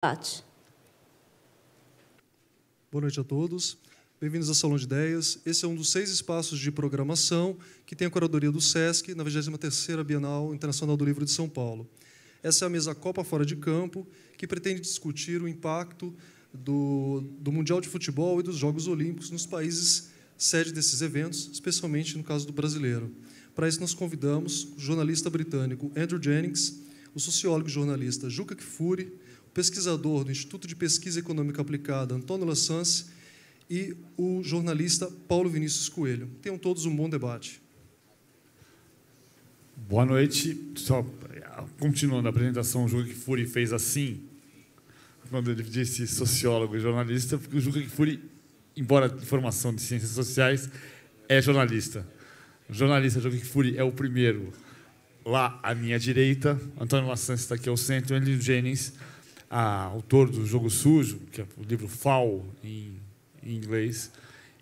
debate. Boa noite a todos. Bem-vindos ao Salão de Ideias. Esse é um dos 6 espaços de programação que tem a curadoria do SESC na 23ª Bienal Internacional do Livro de São Paulo. Essa é a mesa Copa Fora de Campo, que pretende discutir o impacto do Mundial de Futebol e dos Jogos Olímpicos nos países sede desses eventos, especialmente no caso do brasileiro. Para isso, nós convidamos o jornalista britânico Andrew Jennings, o sociólogo e jornalista Juca Kfouri, o pesquisador do Instituto de Pesquisa Econômica Aplicada Antônio Lassance e o jornalista Paulo Vinícius Coelho. Tenham todos um bom debate. Boa noite. Só continuando a apresentação, o Juca Kfouri fez assim, quando ele disse sociólogo e jornalista, porque o Juca Kfouri, embora de formação de ciências sociais, é jornalista. O jornalista Juca Kfouri é o primeiro lá à minha direita, Antônio Lassance está aqui ao centro, e Andrew Jennings, autor do Jogo Sujo, que é o livro Foul em inglês,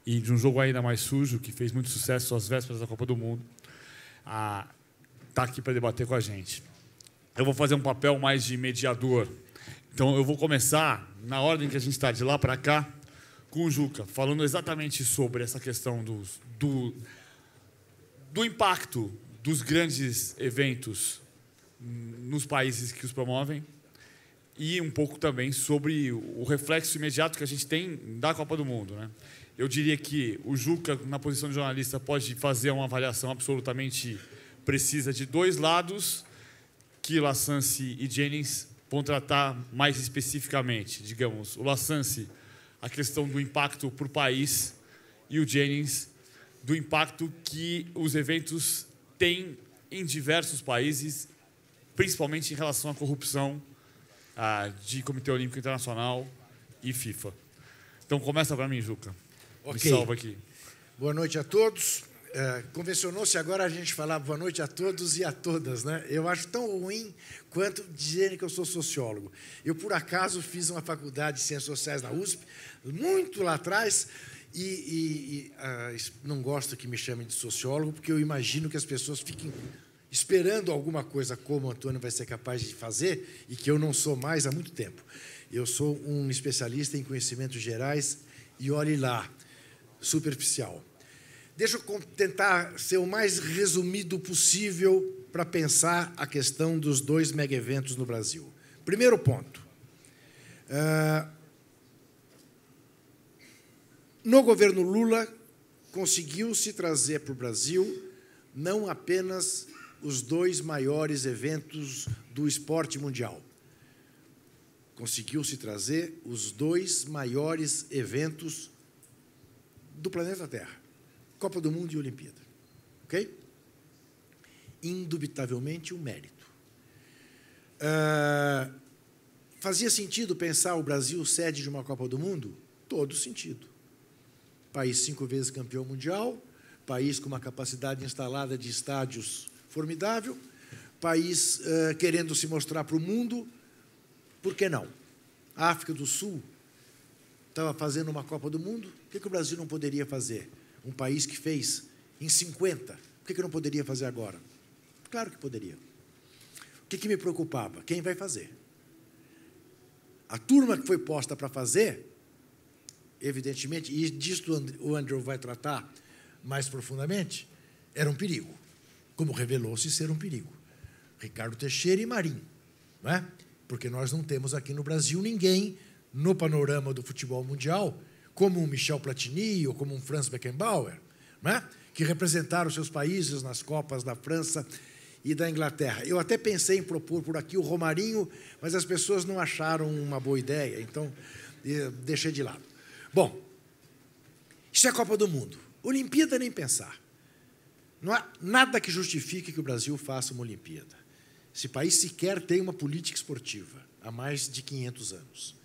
e de um jogo ainda mais sujo, que fez muito sucesso às vésperas da Copa do Mundo, está aqui para debater com a gente. Eu vou fazer um papel mais de mediador. Então, eu vou começar, na ordem que a gente está, de lá para cá, com o Juca, falando exatamente sobre essa questão do impacto dos grandes eventos nos países que os promovem e um pouco também sobre o reflexo imediato que a gente tem da Copa do Mundo, né? Eu diria que o Juca, na posição de jornalista, pode fazer uma avaliação absolutamente precisa de dois lados que Lassance e Jennings vão tratar mais especificamente. Digamos, o Lassance, a questão do impacto para o país, e o Jennings, do impacto que os eventos têm em diversos países, principalmente em relação à corrupção de Comitê Olímpico Internacional e FIFA. Então, começa para mim, Juca. Ok. Me salva aqui. Boa noite a todos. Convencionou-se agora a gente falar boa noite a todos e a todas, né? Eu acho tão ruim quanto dizerem que eu sou sociólogo. Eu, por acaso, fiz uma faculdade de Ciências Sociais na USP, muito lá atrás, e não gosto que me chamem de sociólogo, porque eu imagino que as pessoas fiquem esperando alguma coisa como o Antônio vai ser capaz de fazer, e que eu não sou mais há muito tempo. Eu sou um especialista em conhecimentos gerais e, olhe lá, superficial. Deixa eu tentar ser o mais resumido possível para pensar a questão dos 2 mega-eventos no Brasil. Primeiro ponto. No governo Lula, conseguiu-se trazer para o Brasil não apenas os 2 maiores eventos do esporte mundial. Conseguiu-se trazer os 2 maiores eventos do planeta Terra. Copa do Mundo e Olimpíada. Ok? Indubitavelmente um mérito. Fazia sentido pensar o Brasil sede de uma Copa do Mundo? Todo sentido. País 5 vezes campeão mundial, país com uma capacidade instalada de estádios formidável, país querendo se mostrar para o mundo, por que não? A África do Sul estava fazendo uma Copa do Mundo, o que o Brasil não poderia fazer? Um país que fez em 50, por que não poderia fazer agora? Claro que poderia. O que me preocupava? Quem vai fazer? A turma que foi posta para fazer, evidentemente, e disso o Andrew vai tratar mais profundamente, era um perigo, como revelou-se ser um perigo. Ricardo Teixeira e Marinho, não é? Porque nós não temos aqui no Brasil ninguém no panorama do futebol mundial como um Michel Platini ou como um Franz Beckenbauer, não é? Que representaram seus países nas Copas da França e da Inglaterra. Eu até pensei em propor por aqui o Romarinho, mas as pessoas não acharam uma boa ideia, então deixei de lado. Bom, isso é a Copa do Mundo. Olimpíada, nem pensar. Não há nada que justifique que o Brasil faça uma Olimpíada. Esse país sequer tem uma política esportiva há mais de 500 anos.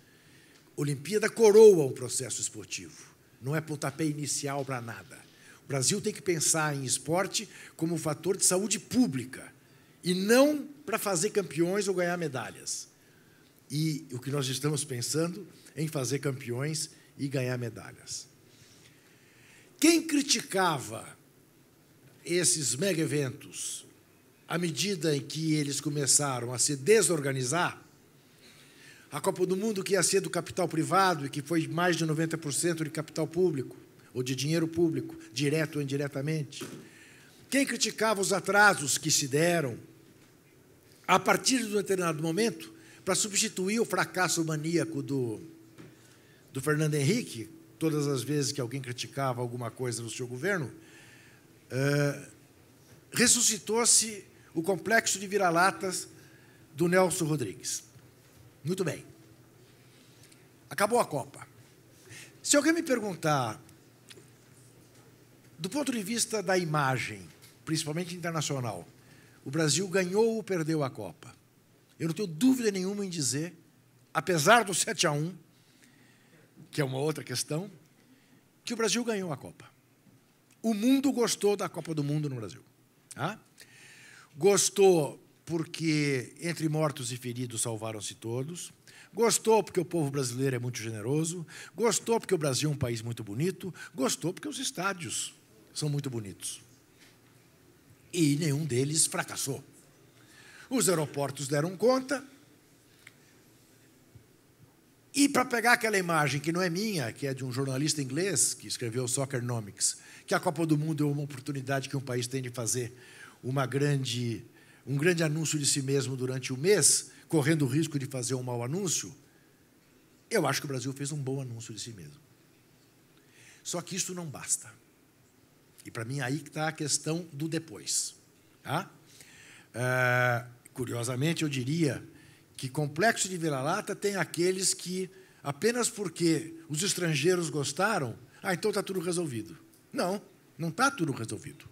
Olimpíada coroa um processo esportivo, não é pontapé inicial para nada. O Brasil tem que pensar em esporte como um fator de saúde pública e não para fazer campeões ou ganhar medalhas. E o que nós estamos pensando é em fazer campeões e ganhar medalhas. Quem criticava esses mega-eventos à medida em que eles começaram a se desorganizar, A Copa do Mundo que ia ser do capital privado e que foi mais de 90% de capital público, ou de dinheiro público, direto ou indiretamente. Quem criticava os atrasos que se deram, a partir de um determinado momento, para substituir o fracasso maníaco do Fernando Henrique, todas as vezes que alguém criticava alguma coisa no seu governo, ressuscitou-se o complexo de vira-latas do Nelson Rodrigues. Muito bem. Acabou a Copa. Se alguém me perguntar, do ponto de vista da imagem, principalmente internacional, o Brasil ganhou ou perdeu a Copa? Eu não tenho dúvida nenhuma em dizer, apesar do 7-1, que é uma outra questão, que o Brasil ganhou a Copa. O mundo gostou da Copa do Mundo no Brasil. Tá? Gostou porque, entre mortos e feridos, salvaram-se todos. Gostou porque o povo brasileiro é muito generoso. Gostou porque o Brasil é um país muito bonito. Gostou porque os estádios são muito bonitos. E nenhum deles fracassou. Os aeroportos deram conta. E, para pegar aquela imagem, que não é minha, que é de um jornalista inglês, que escreveu Soccernomics, que a Copa do Mundo é uma oportunidade que um país tem de fazer um grande anúncio de si mesmo durante o mês, correndo o risco de fazer um mau anúncio, eu acho que o Brasil fez um bom anúncio de si mesmo. Só que isso não basta. E, para mim, aí que está a questão do depois. Tá? Curiosamente, eu diria que complexo de vira-lata tem aqueles que, apenas porque os estrangeiros gostaram, então está tudo resolvido. Não, não está tudo resolvido.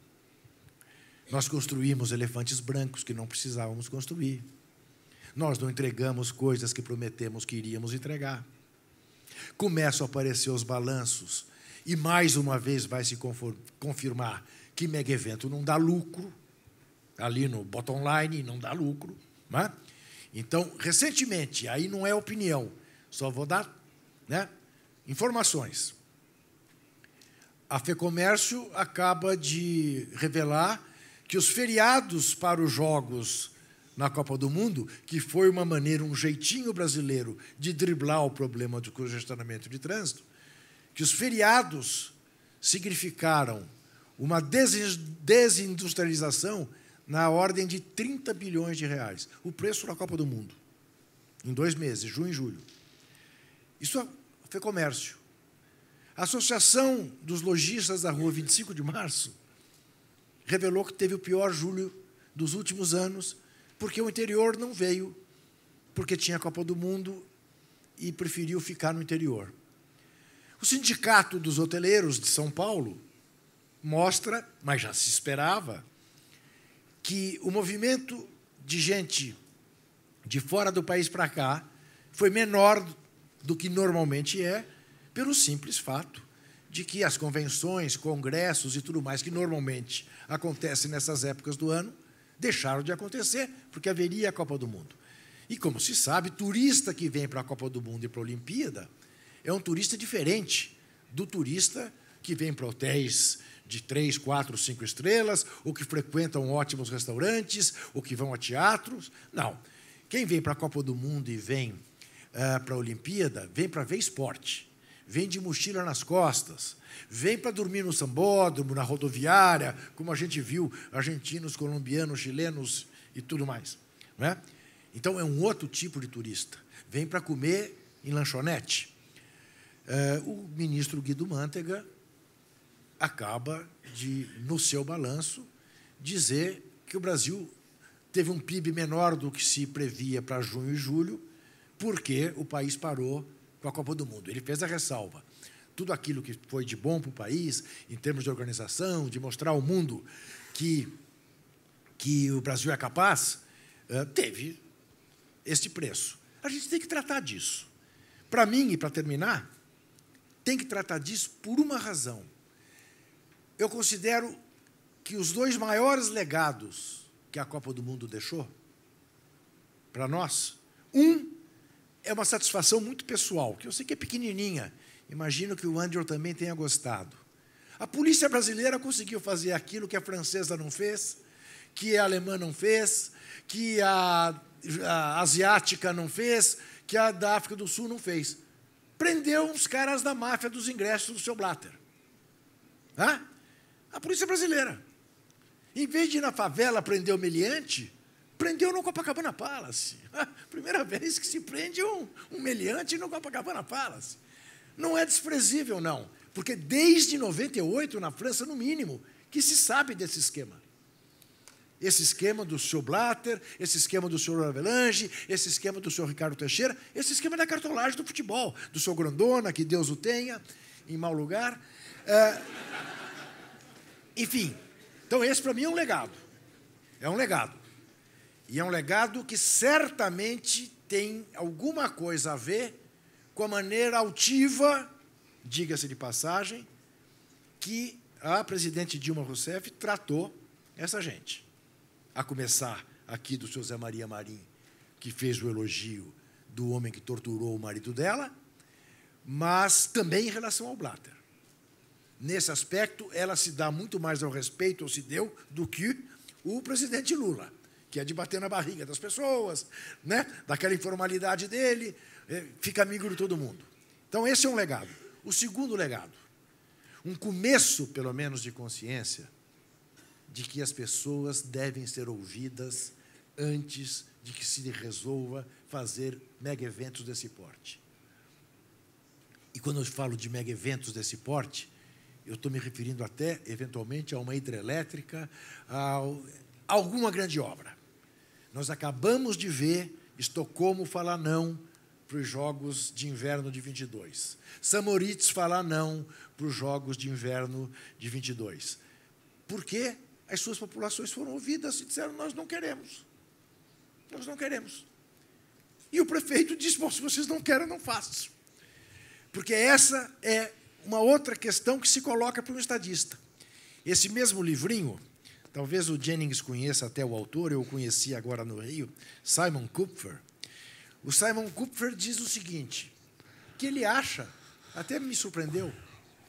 Nós construímos elefantes brancos que não precisávamos construir. Nós não entregamos coisas que prometemos que iríamos entregar. Começam a aparecer os balanços e, mais uma vez, vai se confirmar que mega evento não dá lucro, ali no bottom line não dá lucro. Não é? Então, recentemente, aí não é opinião, só vou dar, né, informações. A FEComércio acaba de revelar que os feriados para os jogos na Copa do Mundo, que foi uma maneira, um jeitinho brasileiro de driblar o problema do congestionamento de trânsito, que os feriados significaram uma desindustrialização na ordem de 30 bilhões de reais. O preço da Copa do Mundo, em 2 meses, junho e julho. Isso é FEComércio. A Associação dos Lojistas da Rua 25 de Março revelou que teve o pior julho dos últimos anos, porque o interior não veio, porque tinha a Copa do Mundo e preferiu ficar no interior. O Sindicato dos Hoteleiros de São Paulo mostra, mas já se esperava, que o movimento de gente de fora do país para cá foi menor do que normalmente é, pelo simples fato de que as convenções, congressos e tudo mais que normalmente acontecem nessas épocas do ano, deixaram de acontecer, porque haveria a Copa do Mundo. E, como se sabe, turista que vem para a Copa do Mundo e para a Olimpíada é um turista diferente do turista que vem para hotéis de 3, 4, 5 estrelas, ou que frequentam ótimos restaurantes, ou que vão a teatros. Não. Quem vem para a Copa do Mundo e vem para a Olimpíada, vem para ver esporte, vem de mochila nas costas, vem para dormir no sambódromo, na rodoviária, como a gente viu, argentinos, colombianos, chilenos e tudo mais. Não é? Então, é um outro tipo de turista. Vem para comer em lanchonete. O ministro Guido Mantega acaba de, no seu balanço, dizer que o Brasil teve um PIB menor do que se previa para junho e julho, porque o país parou com a Copa do Mundo. Ele fez a ressalva. Tudo aquilo que foi de bom para o país, em termos de organização, de mostrar ao mundo que o Brasil é capaz, teve este preço. A gente tem que tratar disso. Para mim, e para terminar, tem que tratar disso por uma razão. Eu considero que os 2 maiores legados que a Copa do Mundo deixou para nós, é uma satisfação muito pessoal, que eu sei que é pequenininha, imagino que o Andrew também tenha gostado. A polícia brasileira conseguiu fazer aquilo que a francesa não fez, que a alemã não fez, que a asiática não fez, que a da África do Sul não fez. Prendeu uns caras da máfia dos ingressos do seu Blatter. A polícia brasileira. Em vez de ir na favela prender o meliante, prendeu no Copacabana Palace. Primeira vez que se prende um meliante no Copacabana Palace. Não é desprezível, não. Porque desde 98, na França, no mínimo, que se sabe desse esquema. Esse esquema do senhor Blatter, esse esquema do senhor Avelange, esse esquema do senhor Ricardo Teixeira, esse esquema da cartolagem do futebol, do senhor Grondona, que Deus o tenha, em mau lugar. Enfim, então esse para mim é um legado. É um legado. E é um legado que certamente tem alguma coisa a ver com a maneira altiva, diga-se de passagem, que a presidente Dilma Rousseff tratou essa gente. A começar aqui do seu Zé Maria Marim, que fez o elogio do homem que torturou o marido dela, mas também em relação ao Blatter. Nesse aspecto, ela se dá muito mais ao respeito, ou se deu, do que o presidente Lula, que é de bater na barriga das pessoas, né? Daquela informalidade dele, fica amigo de todo mundo. Então, esse é um legado. O segundo legado, um começo, pelo menos, de consciência de que as pessoas devem ser ouvidas antes de que se resolva fazer mega-eventos desse porte. E quando eu falo de mega-eventos desse porte, eu estou me referindo até, eventualmente, a uma hidrelétrica, a alguma grande obra. Nós acabamos de ver Estocolmo falar não para os Jogos de Inverno de 22. Samoritz falar não para os Jogos de Inverno de 22. Por quê? As suas populações foram ouvidas e disseram, nós não queremos. Nós não queremos. E o prefeito disse, bom, se vocês não querem, não façam. Porque essa é uma outra questão que se coloca para um estadista. Esse mesmo livrinho, talvez o Jennings conheça até o autor, eu o conheci agora no Rio, Simon Kupfer. O Simon Kupfer diz o seguinte, que ele acha, até me surpreendeu,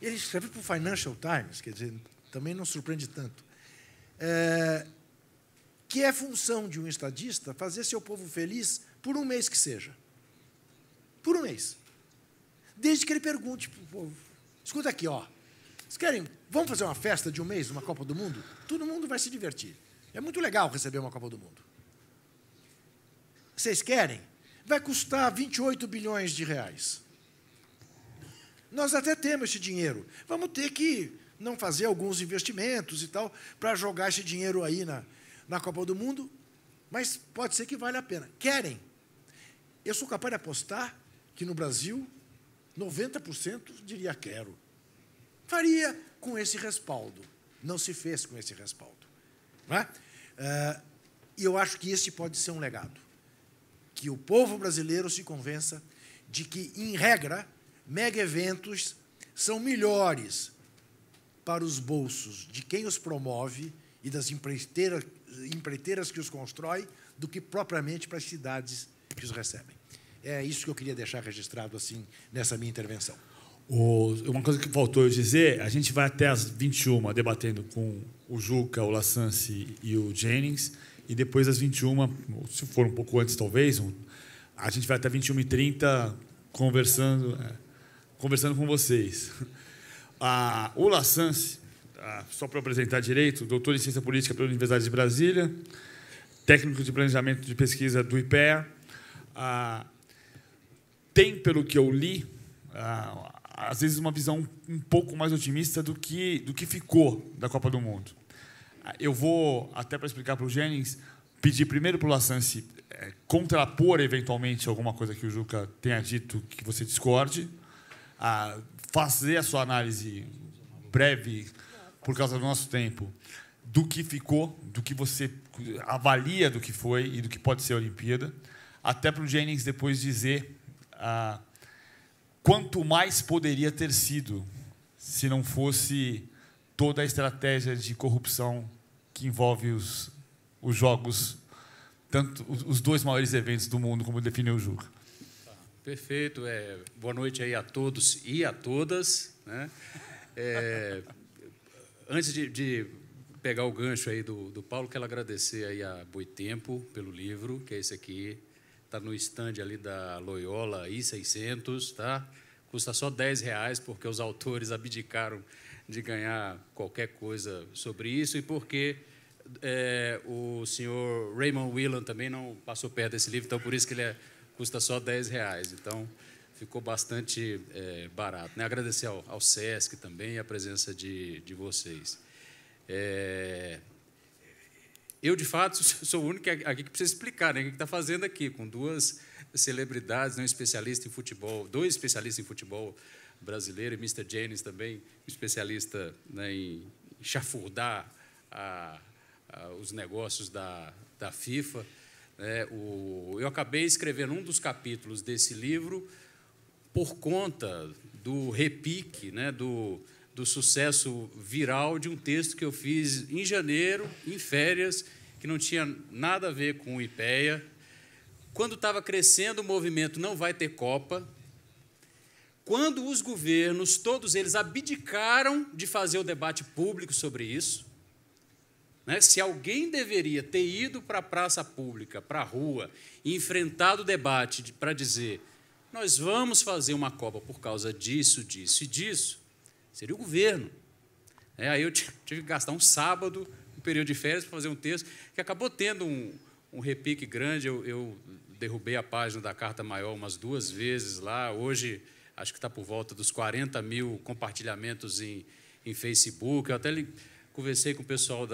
ele escreve para o Financial Times, quer dizer, também não surpreende tanto, que é função de um estadista fazer seu povo feliz por um mês que seja. Por um mês. Desde que ele pergunte para o povo, escuta aqui, ó, vocês querem, vamos fazer uma festa de um mês, uma Copa do Mundo? Todo mundo vai se divertir. É muito legal receber uma Copa do Mundo. Vocês querem? Vai custar 28 bilhões de reais. Nós até temos esse dinheiro. Vamos ter que não fazer alguns investimentos e tal, para jogar esse dinheiro aí na Copa do Mundo, mas pode ser que valha a pena. Querem? Eu sou capaz de apostar que no Brasil 90% diria quero. Faria com esse respaldo. Não se fez com esse respaldo. Não é? E eu acho que esse pode ser um legado. Que o povo brasileiro se convença de que, em regra, mega-eventos são melhores para os bolsos de quem os promove e das empreiteiras que os constrói do que propriamente para as cidades que os recebem. É isso que eu queria deixar registrado assim nessa minha intervenção. Uma coisa que faltou eu dizer, a gente vai até às 21 debatendo com o Juca, o Lassance e o Jennings, e depois às 21, se for um pouco antes talvez, a gente vai até 21h30 conversando com vocês. O Lassance, só para apresentar direito, doutor em Ciência Política pela Universidade de Brasília, técnico de planejamento de pesquisa do IPEA, tem, pelo que eu li, às vezes uma visão um pouco mais otimista do que ficou da Copa do Mundo. Eu vou, até para explicar para o Jennings, pedir primeiro para o Lassance contrapor, eventualmente, alguma coisa que o Juca tenha dito que você discorde, fazer a sua análise breve, por causa do nosso tempo, do que ficou, do que você avalia do que foi e do que pode ser a Olimpíada, até para o Jennings depois dizer quanto mais poderia ter sido se não fosse toda a estratégia de corrupção que envolve os jogos, tanto os dois maiores eventos do mundo, como definiu o Juca. Perfeito. Boa noite aí a todos e a todas, né? Antes de pegar o gancho aí do Paulo, quero agradecer aí a Boitempo pelo livro, que é esse aqui. tá no stand ali da Loyola I-600, tá? Custa só R$10, porque os autores abdicaram de ganhar qualquer coisa sobre isso e porque o senhor Raymond Whelan também não passou perto desse livro, então por isso que ele custa só R$10. Então ficou bastante barato, né? Agradecer ao SESC também a presença de vocês. Eu, de fato, sou o único aqui que precisa explicar, né, o que está fazendo aqui, com duas celebridades, né, um especialista em futebol, dois especialistas em futebol brasileiro, e Mr. Jennings também, especialista, né, em chafurdar os negócios da FIFA. Eu acabei escrevendo um dos capítulos desse livro por conta do repique, né, do sucesso viral de um texto que eu fiz em janeiro, em férias, que não tinha nada a ver com o IPEA, quando estava crescendo o movimento Não Vai Ter Copa, quando os governos, todos eles, abdicaram de fazer o debate público sobre isso, né? Se alguém deveria ter ido para a praça pública, para a rua, e enfrentado o debate para dizer nós vamos fazer uma Copa por causa disso, disso e disso, seria o governo. Aí eu tive que gastar um sábado, um período de férias, para fazer um texto que acabou tendo um repique grande. Eu derrubei a página da Carta Maior umas 2 vezes lá. Hoje, acho que está por volta dos 40 mil compartilhamentos em Facebook. Eu até conversei com o pessoal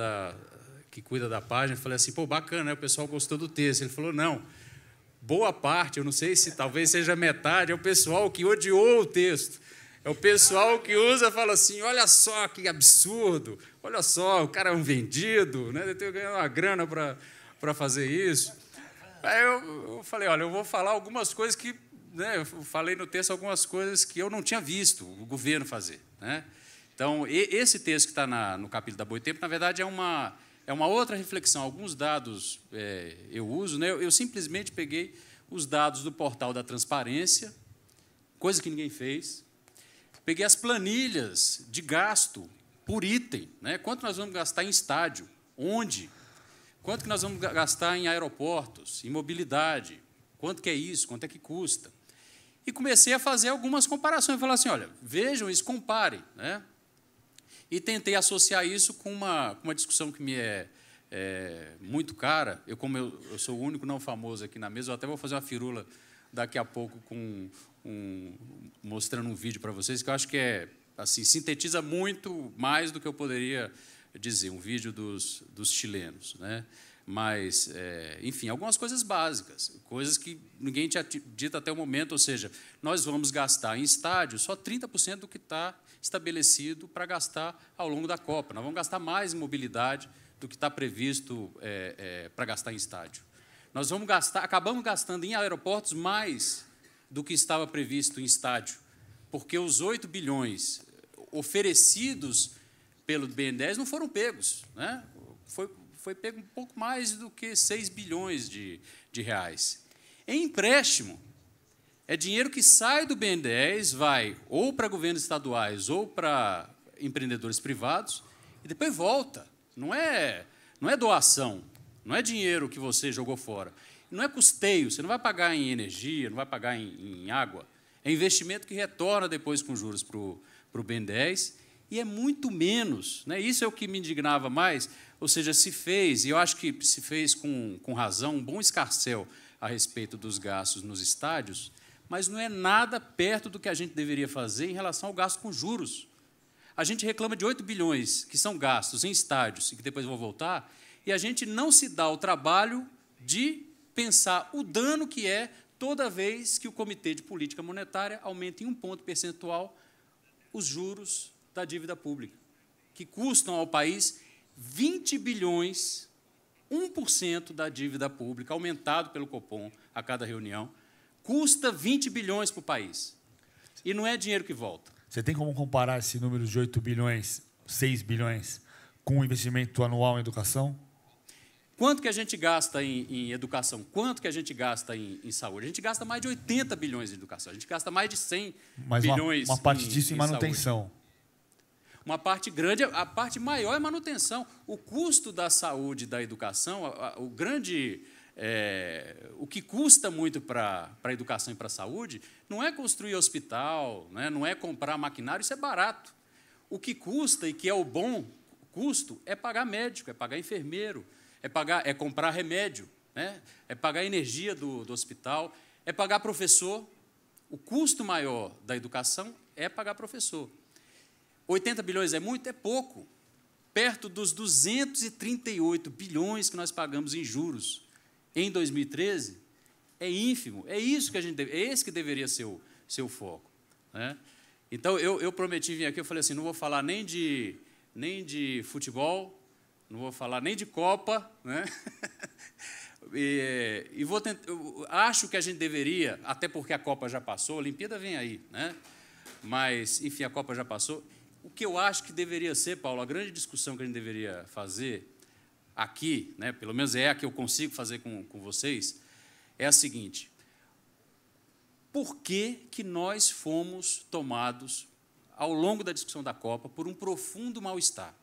que cuida da página e falei assim, pô, bacana, né? O pessoal gostou do texto. Ele falou, não, boa parte, eu não sei se talvez seja metade, é o pessoal que odiou o texto. É o pessoal que usa e fala assim, olha só que absurdo, olha só, o cara é um vendido, né? Eu tenho ganhado uma grana para fazer isso. Aí eu falei, olha, eu vou falar algumas coisas que, né, eu falei no texto algumas coisas que eu não tinha visto o governo fazer, né? Então, esse texto que está no capítulo da Boitempo, na verdade, é uma outra reflexão. Alguns dados eu uso, né? Eu simplesmente peguei os dados do portal da transparência, coisa que ninguém fez. Peguei as planilhas de gasto por item, né? Quanto nós vamos gastar em estádio, onde, quanto que nós vamos gastar em aeroportos, em mobilidade, quanto que é isso, quanto é que custa. E comecei a fazer algumas comparações, falar assim, olha, vejam isso, comparem, né? E tentei associar isso com uma discussão que me é muito cara. Como eu sou o único não famoso aqui na mesa, eu até vou fazer uma firula daqui a pouco mostrando um vídeo para vocês, que eu acho que assim, sintetiza muito mais do que eu poderia dizer, um vídeo dos chilenos, né? Mas, enfim, algumas coisas básicas, coisas que ninguém tinha dito até o momento, ou seja, nós vamos gastar em estádio só 30% do que está estabelecido para gastar ao longo da Copa. Nós vamos gastar mais em mobilidade do que está previsto para gastar em estádio. Nós acabamos gastando em aeroportos mais do que estava previsto em estádio, porque os 8 bilhões oferecidos pelo BNDES não foram pegos, né? Foi pego um pouco mais do que 6 bilhões de reais. Em empréstimo, é dinheiro que sai do BNDES, vai ou para governos estaduais ou para empreendedores privados, e depois volta. Não é doação, não é dinheiro que você jogou fora. Não é custeio, você não vai pagar em energia, não vai pagar em água. É investimento que retorna depois com juros para o BNDES, e é muito menos, né? Isso é o que me indignava mais, ou seja, se fez, e eu acho que se fez com razão, um bom escarcéu a respeito dos gastos nos estádios, mas não é nada perto do que a gente deveria fazer em relação ao gasto com juros. A gente reclama de 8 bilhões que são gastos em estádios e que depois vão voltar, e a gente não se dá o trabalho de pensar o dano que é toda vez que o Comitê de Política Monetária aumenta em 1 ponto percentual os juros da dívida pública, que custam ao país 20 bilhões, 1% da dívida pública, aumentado pelo Copom a cada reunião, custa 20 bilhões para o país. E não é dinheiro que volta. Você tem como comparar esse número de 8 bilhões, 6 bilhões, com o investimento anual em educação? Quanto que a gente gasta em educação? Quanto que a gente gasta em saúde? A gente gasta mais de 80 bilhões em educação. A gente gasta mais de 100 bilhões uma parte disso em manutenção. Saúde. Uma parte grande, a parte maior é manutenção. O custo da saúde e da educação, o grande o que custa muito para a educação e para a saúde não é construir hospital, né? Não é comprar maquinário, isso é barato. O que custa e que é o bom custo é pagar médico, é pagar enfermeiro, é comprar remédio, né? É pagar a energia do hospital, é pagar professor. O custo maior da educação é pagar professor. 80 bilhões é muito? É pouco. Perto dos 238 bilhões que nós pagamos em juros em 2013, é ínfimo. É isso que é esse que deveria ser o foco, né? Então, eu prometi vir aqui, eu falei assim, não vou falar nem de futebol, não vou falar nem de Copa, né? E vou tentar, acho que a gente deveria, até porque a Copa já passou, a Olimpíada vem aí, né? Mas, enfim, a Copa já passou. O que eu acho que deveria ser, Paulo, a grande discussão que a gente deveria fazer aqui, né, pelo menos é a que eu consigo fazer com vocês, é a seguinte: por que nós fomos tomados, ao longo da discussão da Copa, por um profundo mal-estar?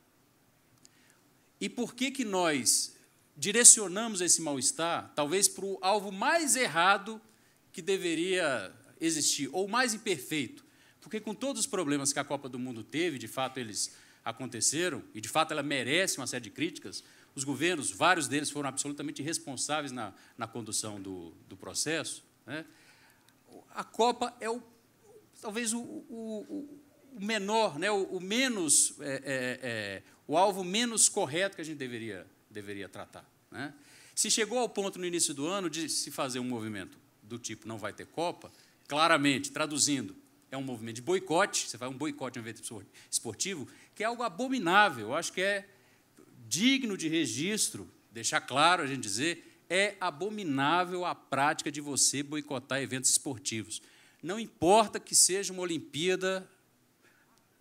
E por que nós direcionamos esse mal-estar, talvez, para o alvo mais errado que deveria existir, ou mais imperfeito? Porque, com todos os problemas que a Copa do Mundo teve, de fato, eles aconteceram, e, de fato, ela merece uma série de críticas, os governos, vários deles foram absolutamente irresponsáveis na condução do processo, né? A Copa é talvez o menor, né, o menos, o alvo menos correto que a gente deveria tratar, né? Se chegou ao ponto, no início do ano, de se fazer um movimento do tipo não vai ter Copa, claramente, traduzindo, é um movimento de boicote, você faz um boicote de um evento esportivo, que é algo abominável. Eu acho que é digno de registro, deixar claro, a gente dizer, é abominável a prática de você boicotar eventos esportivos. Não importa que seja uma Olimpíada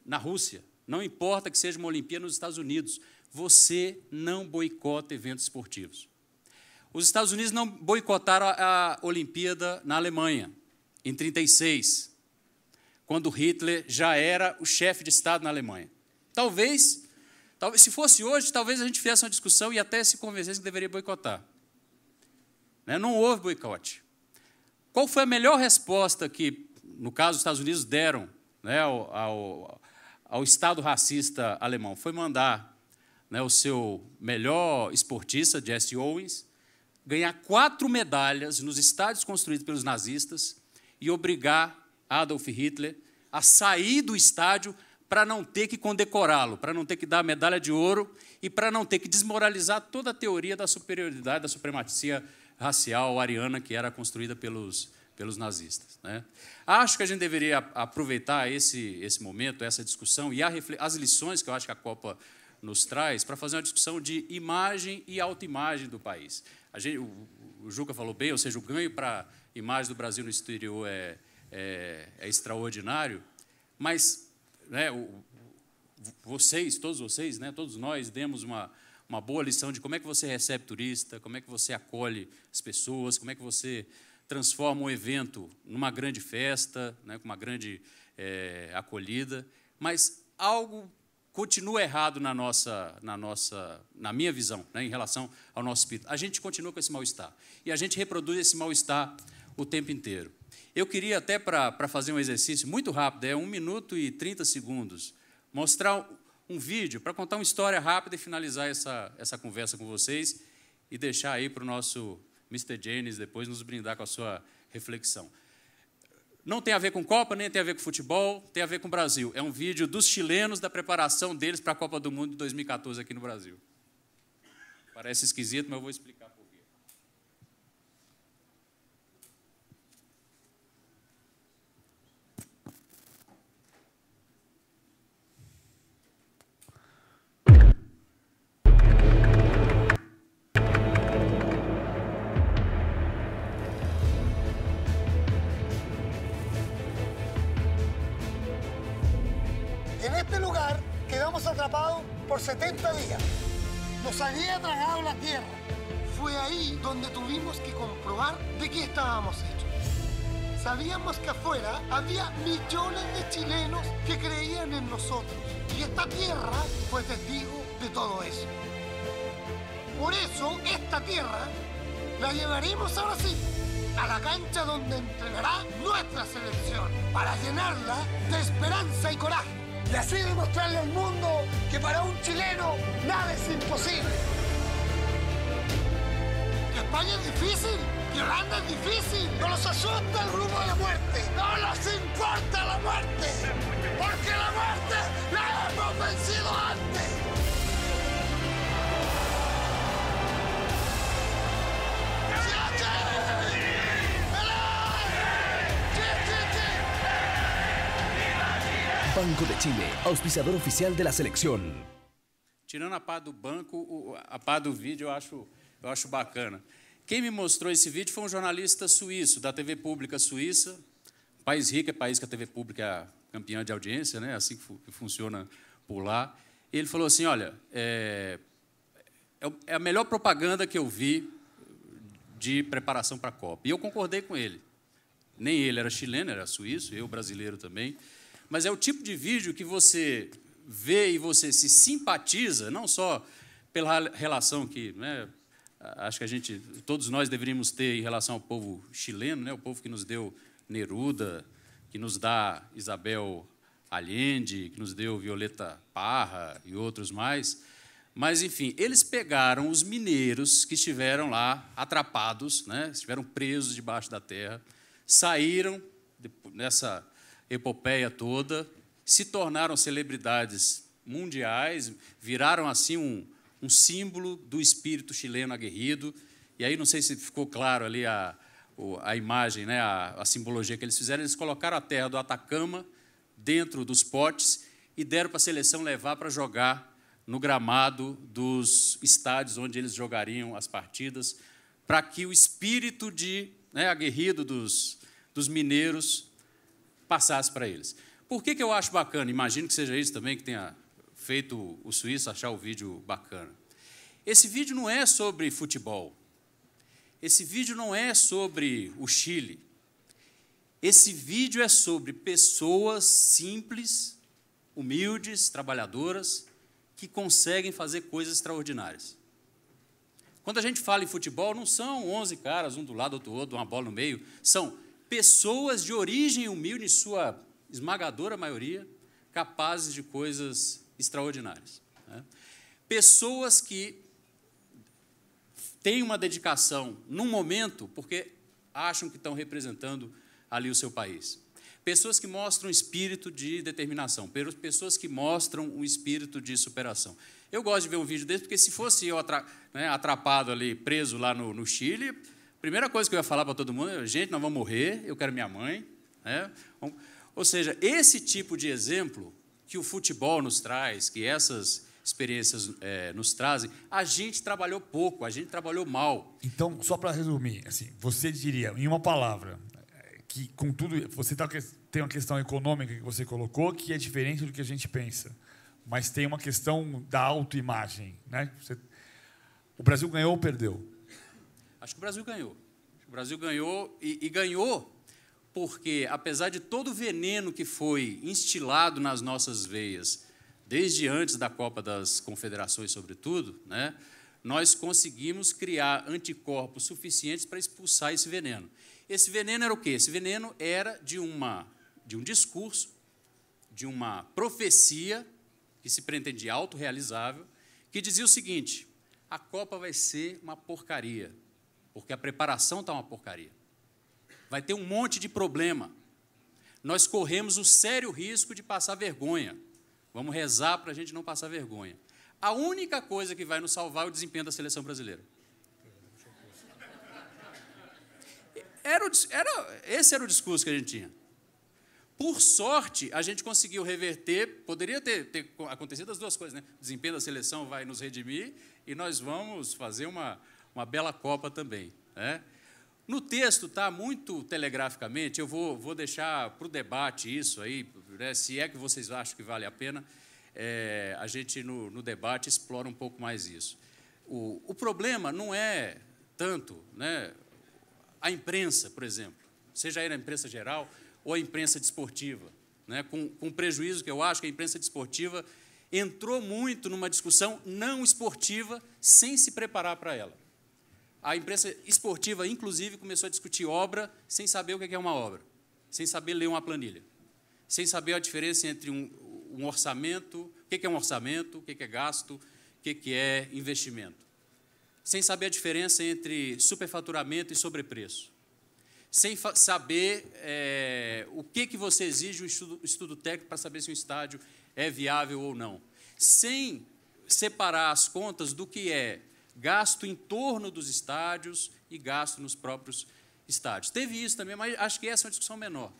na Rússia, não importa que seja uma Olimpíada nos Estados Unidos, você não boicota eventos esportivos. Os Estados Unidos não boicotaram a Olimpíada na Alemanha, em 1936, quando Hitler já era o chefe de Estado na Alemanha. Talvez, se fosse hoje, talvez a gente fizesse uma discussão e até se convencesse que deveria boicotar. Não houve boicote. Qual foi a melhor resposta que, no caso, os Estados Unidos deram, né, ao Estado racista alemão? Foi mandar, né, o seu melhor esportista, Jesse Owens, ganhar 4 medalhas nos estádios construídos pelos nazistas e obrigar Adolf Hitler a sair do estádio para não ter que condecorá-lo, para não ter que dar a medalha de ouro e para não ter que desmoralizar toda a teoria da superioridade, da supremacia racial ariana que era construída pelos nazistas, né? Acho que a gente deveria aproveitar esse momento, essa discussão e as lições que eu acho que a Copa nos traz para fazer uma discussão de imagem e autoimagem do país. O Juca falou bem, ou seja, o ganho para a imagem do Brasil no exterior é extraordinário, mas, né, todos vocês, né, todos nós demos uma boa lição de como é que você recebe turista, como é que você acolhe as pessoas, como é que você transforma um evento numa grande festa, né, com uma grande acolhida, mas algo continua errado na minha visão, né, em relação ao nosso espírito. A gente continua com esse mal-estar e a gente reproduz esse mal-estar o tempo inteiro. Eu queria até, para fazer um exercício muito rápido, 1 minuto e 30 segundos, mostrar um vídeo para contar uma história rápida e finalizar essa conversa com vocês e deixar aí para o nosso Mr. Janis depois nos brindar com a sua reflexão. Não tem a ver com Copa, nem tem a ver com futebol, tem a ver com o Brasil. É um vídeo dos chilenos, da preparação deles para a Copa do Mundo de 2014 aqui no Brasil. Parece esquisito, mas eu vou explicar por quê. Atrapados por 70 días. Nos había tragado la tierra. Fue ahí donde tuvimos que comprobar de qué estábamos hechos. Sabíamos que afuera había millones de chilenos que creían en nosotros. Y esta tierra fue testigo de todo eso. Por eso, esta tierra la llevaremos ahora sí a la cancha donde entrenará nuestra selección para llenarla de esperanza y coraje. Y así demostrarle al mundo que para un chileno nada es imposible. Que España es difícil, que Holanda es difícil. No los asusta el rumbo de la muerte. No nos importa la muerte. Porque la muerte la hemos vencido antes. Banco de Chile, auspiciador oficial de la selección. Tirando a parte do banco, a parte do vídeo eu acho bacana. Quem me mostrou esse vídeo foi um jornalista suíço, da TV Pública Suíça. País rico é país que a TV Pública é campeã de audiência, né? Assim que funciona por lá. E ele falou assim, olha, é a melhor propaganda que eu vi de preparação para a Copa. E eu concordei com ele. Nem ele era chileno, era suíço, eu brasileiro também. Mas é o tipo de vídeo que você vê e você se simpatiza, não só pela relação que, né, acho que todos nós deveríamos ter em relação ao povo chileno, né, o povo que nos deu Neruda, que nos dá Isabel Allende, que nos deu Violeta Parra e outros mais. Mas, enfim, eles pegaram os mineiros que estiveram lá atrapados, né, estiveram presos debaixo da terra, saíram nessa epopeia toda, se tornaram celebridades mundiais, viraram assim um símbolo do espírito chileno aguerrido. E aí, não sei se ficou claro ali a imagem, né, a simbologia que eles fizeram. Eles colocaram a terra do Atacama dentro dos potes e deram para a seleção levar para jogar no gramado dos estádios onde eles jogariam as partidas, para que o espírito aguerrido dos mineiros passasse para eles. Por que eu acho bacana? Imagino que seja isso também que tenha feito o suíço achar o vídeo bacana. Esse vídeo não é sobre futebol. Esse vídeo não é sobre o Chile. Esse vídeo é sobre pessoas simples, humildes, trabalhadoras, que conseguem fazer coisas extraordinárias. Quando a gente fala em futebol, não são 11 caras, um do lado, outro do outro, uma bola no meio, são pessoas de origem humilde, em sua esmagadora maioria, capazes de coisas extraordinárias, né? Pessoas que têm uma dedicação num momento porque acham que estão representando ali o seu país. Pessoas que mostram um espírito de determinação, pessoas que mostram um espírito de superação. Eu gosto de ver um vídeo desse, porque se fosse eu atrapado ali, preso lá no Chile, a primeira coisa que eu ia falar para todo mundo é, gente, nós vamos morrer, eu quero minha mãe, né? Ou seja, esse tipo de exemplo que o futebol nos traz, que essas experiências nos trazem, a gente trabalhou pouco, a gente trabalhou mal. Então, só para resumir, assim, você diria, em uma palavra, que, contudo, você tem uma questão econômica que você colocou, que é diferente do que a gente pensa, mas tem uma questão da autoimagem, né? O Brasil ganhou ou perdeu? Acho que o Brasil ganhou. O Brasil ganhou e ganhou porque, apesar de todo o veneno que foi instilado nas nossas veias, desde antes da Copa das Confederações, sobretudo, né, nós conseguimos criar anticorpos suficientes para expulsar esse veneno. Esse veneno era o quê? Esse veneno era de um discurso, de uma profecia que se pretendia autorrealizável, que dizia o seguinte: a Copa vai ser uma porcaria, porque a preparação está uma porcaria. Vai ter um monte de problema. Nós corremos o sério risco de passar vergonha. Vamos rezar para a gente não passar vergonha. A única coisa que vai nos salvar é o desempenho da seleção brasileira. Esse era o discurso que a gente tinha. Por sorte, a gente conseguiu reverter, poderia ter acontecido as duas coisas, né? O desempenho da seleção vai nos redimir e nós vamos fazer uma bela Copa também, né? No texto está muito telegraficamente, eu vou deixar para o debate isso aí, né, se é que vocês acham que vale a pena, a gente no debate explora um pouco mais isso. O problema não é tanto, né, a imprensa, por exemplo, seja aí a imprensa geral ou a imprensa desportiva, né, com prejuízo que eu acho que a imprensa desportiva entrou muito numa discussão não esportiva sem se preparar para ela. A imprensa esportiva, inclusive, começou a discutir obra sem saber o que é uma obra, sem saber ler uma planilha, sem saber a diferença entre um orçamento, o que é um orçamento, o que é gasto, o que é investimento, sem saber a diferença entre superfaturamento e sobrepreço, sem saber o que você exige o estudo técnico para saber se um estádio é viável ou não, sem separar as contas do que é gasto em torno dos estádios e gasto nos próprios estádios. Teve isso também, mas acho que essa é uma discussão menor.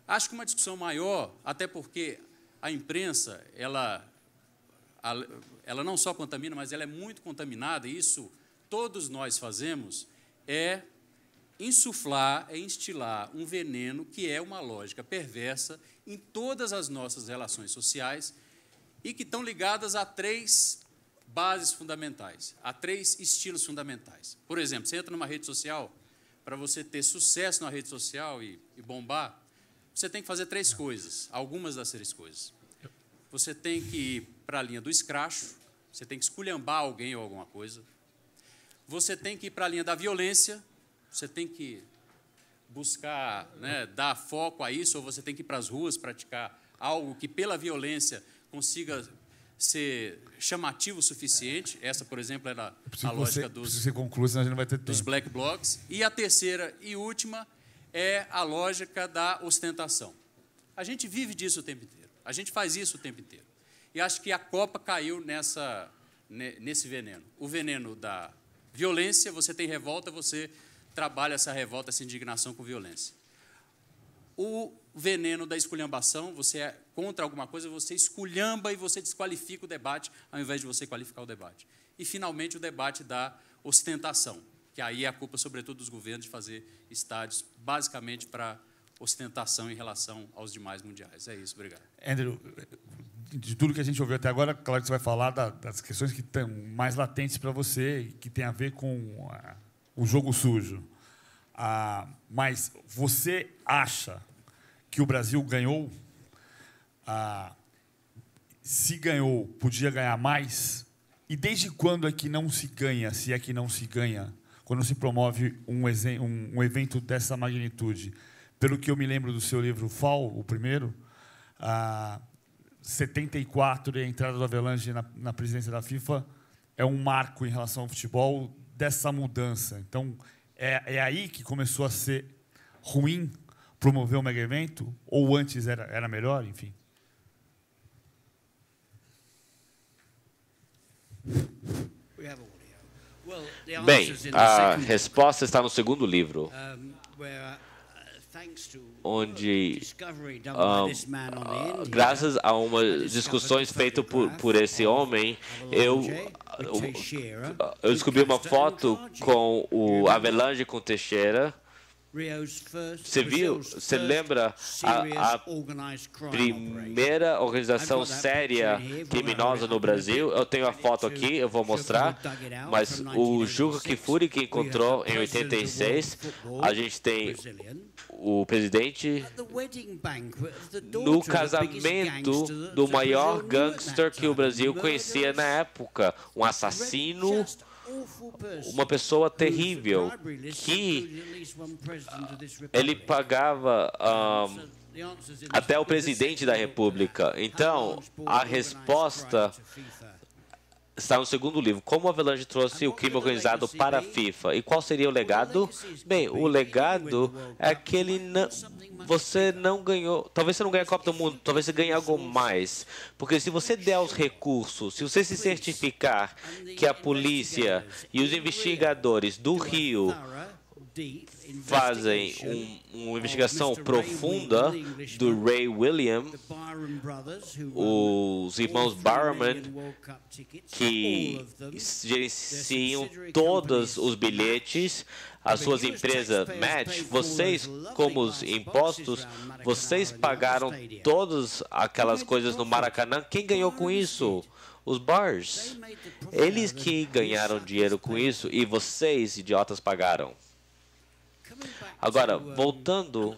Acho que uma discussão maior, até porque a imprensa, ela não só contamina, mas ela é muito contaminada, e isso todos nós fazemos, é insuflar, é instilar um veneno que é uma lógica perversa em todas as nossas relações sociais e que estão ligadas a 3 bases fundamentais, a 3 estilos fundamentais. Por exemplo, você entra numa rede social, para você ter sucesso na rede social e bombar, você tem que fazer 3 coisas, algumas das 3 coisas. Você tem que ir para a linha do escracho, você tem que esculhambar alguém ou alguma coisa, você tem que ir para a linha da violência, você tem que buscar, né, dar foco a isso, ou você tem que ir para as ruas praticar algo que, pela violência, consiga ser chamativo o suficiente. Essa, por exemplo, era a lógica dos black blocs. E a terceira e última é a lógica da ostentação. A gente vive disso o tempo inteiro. A gente faz isso o tempo inteiro. E acho que a Copa caiu nesse veneno. O veneno da violência, você tem revolta, você trabalha essa revolta, essa indignação com violência. O veneno da esculhambação, você é contra alguma coisa, você esculhamba e você desqualifica o debate, ao invés de você qualificar o debate. E, finalmente, o debate da ostentação, que aí é a culpa, sobretudo, dos governos de fazer estádios, basicamente, para ostentação em relação aos demais mundiais. É isso, obrigado. Andrew, de tudo que a gente ouviu até agora, claro que você vai falar das questões que estão mais latentes para você e que tem a ver com o jogo sujo. Mas você acha que o Brasil ganhou? Se ganhou, podia ganhar mais? E desde quando é que não se ganha, se é que não se ganha, quando se promove um evento dessa magnitude? Pelo que eu me lembro do seu livro Fall, o primeiro, 74 e a entrada do Avelange na presidência da FIFA é um marco em relação ao futebol dessa mudança. Então, é aí que começou a ser ruim promover um mega evento? Ou antes era melhor? Enfim. Bem, a resposta está no segundo livro, onde, graças a umas discussões feitas por esse homem, eu descobri uma foto com o Avelange com Teixeira. Você lembra a primeira organização séria criminosa no Brasil? Eu tenho a foto aqui, eu vou mostrar, mas o Juca Kfouri que encontrou em 86, a gente tem o presidente no casamento do maior gangster que o Brasil conhecia na época, um assassino, uma pessoa terrível, que ele pagava até o presidente da República. Então, a resposta está no segundo livro. Como o Avelange trouxe o crime organizado para a FIFA? E qual seria o legado? Bem, o legado é que você não ganhou. Talvez você não ganhe a Copa do Mundo, talvez você ganhe algo mais. Porque se você der os recursos, se você se certificar que a polícia e os investigadores do Rio fazem uma investigação profunda do Ray William, os irmãos Barman, que gerenciam todos os bilhetes, as suas empresas Match, vocês, como os impostos, vocês pagaram todas aquelas coisas no Maracanã. Quem ganhou com isso? Os bars. Eles que ganharam dinheiro com isso e vocês, idiotas, pagaram. Agora, voltando,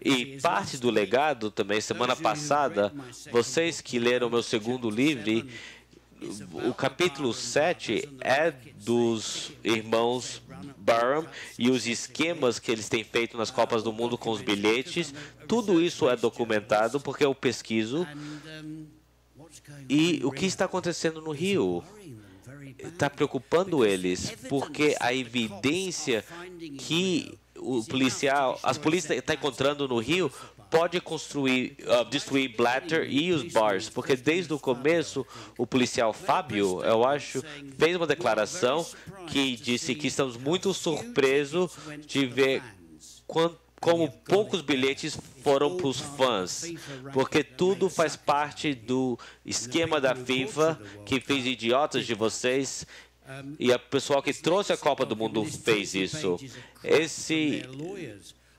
e parte do legado também, semana passada, vocês que leram meu segundo livro o capítulo 7 é dos irmãos Barham e os esquemas que eles têm feito nas Copas do Mundo com os bilhetes. Tudo isso é documentado porque eu pesquiso. E o que está acontecendo no Rio está preocupando eles, porque a evidência que as polícias estão encontrando no Rio pode destruir Blatter e os bars, porque desde o começo o policial Fábio, eu acho, fez uma declaração que disse que estamos muito surpresos de ver como poucos bilhetes foram para os fãs, porque tudo faz parte do esquema da FIFA que fez idiotas de vocês, e a pessoa que trouxe a Copa do Mundo fez isso.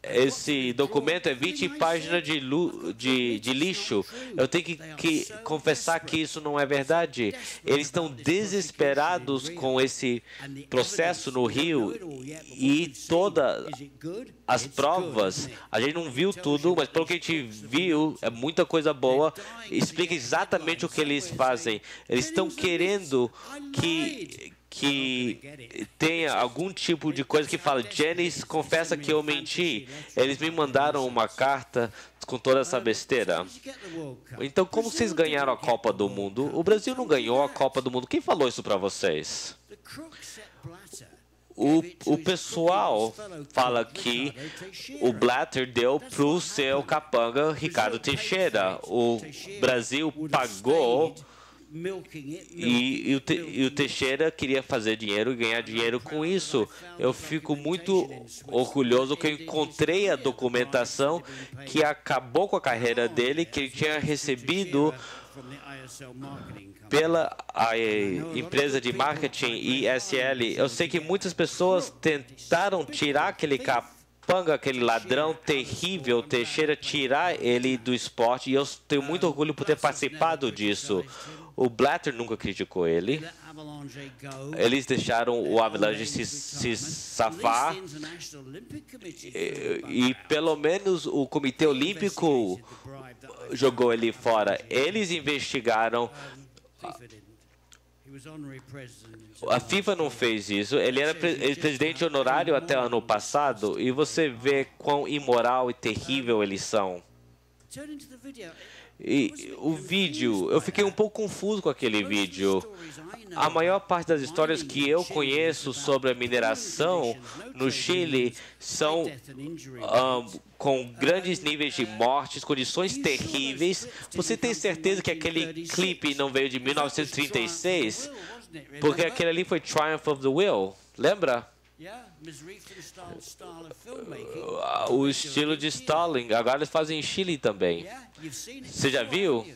Esse documento é 20 páginas de lixo. Eu tenho que confessar que isso não é verdade. Eles estão desesperados com esse processo no Rio e todas as provas. A gente não viu tudo, mas pelo que a gente viu, é muita coisa boa. Explica exatamente o que eles fazem. Eles estão querendo que tenha algum tipo de coisa que fala: Jennings confessa que eu menti. Eles me mandaram uma carta com toda essa besteira. Então, como vocês ganharam a Copa do Mundo? O Brasil não ganhou a Copa do Mundo. Quem falou isso para vocês? O pessoal fala que o Blatter deu para o seu capanga Ricardo Teixeira. O Brasil pagou. E o Teixeira queria fazer dinheiro e ganhar dinheiro com isso. Eu fico muito orgulhoso que eu encontrei a documentação que acabou com a carreira dele, que ele tinha recebido pela empresa de marketing ISL. Eu sei que muitas pessoas tentaram tirar aquele capanga, aquele ladrão terrível, Teixeira, tirar ele do esporte, e eu tenho muito orgulho por ter participado disso. O Blatter nunca criticou ele. Eles deixaram o Avalanche se safar. E pelo menos o Comitê Olímpico jogou ele fora. Eles investigaram. A FIFA não fez isso. Ele era presidente honorário até ano passado. E você vê quão imoral e terrível eles são. E o vídeo, eu fiquei um pouco confuso com aquele vídeo. A maior parte das histórias que eu conheço sobre a mineração no Chile são com grandes níveis de mortes, condições terríveis. Você tem certeza que aquele clipe não veio de 1936? Porque aquele ali foi Triumph of the Will, lembra? O estilo de Stalin. Agora eles fazem em Chile também. Você já viu?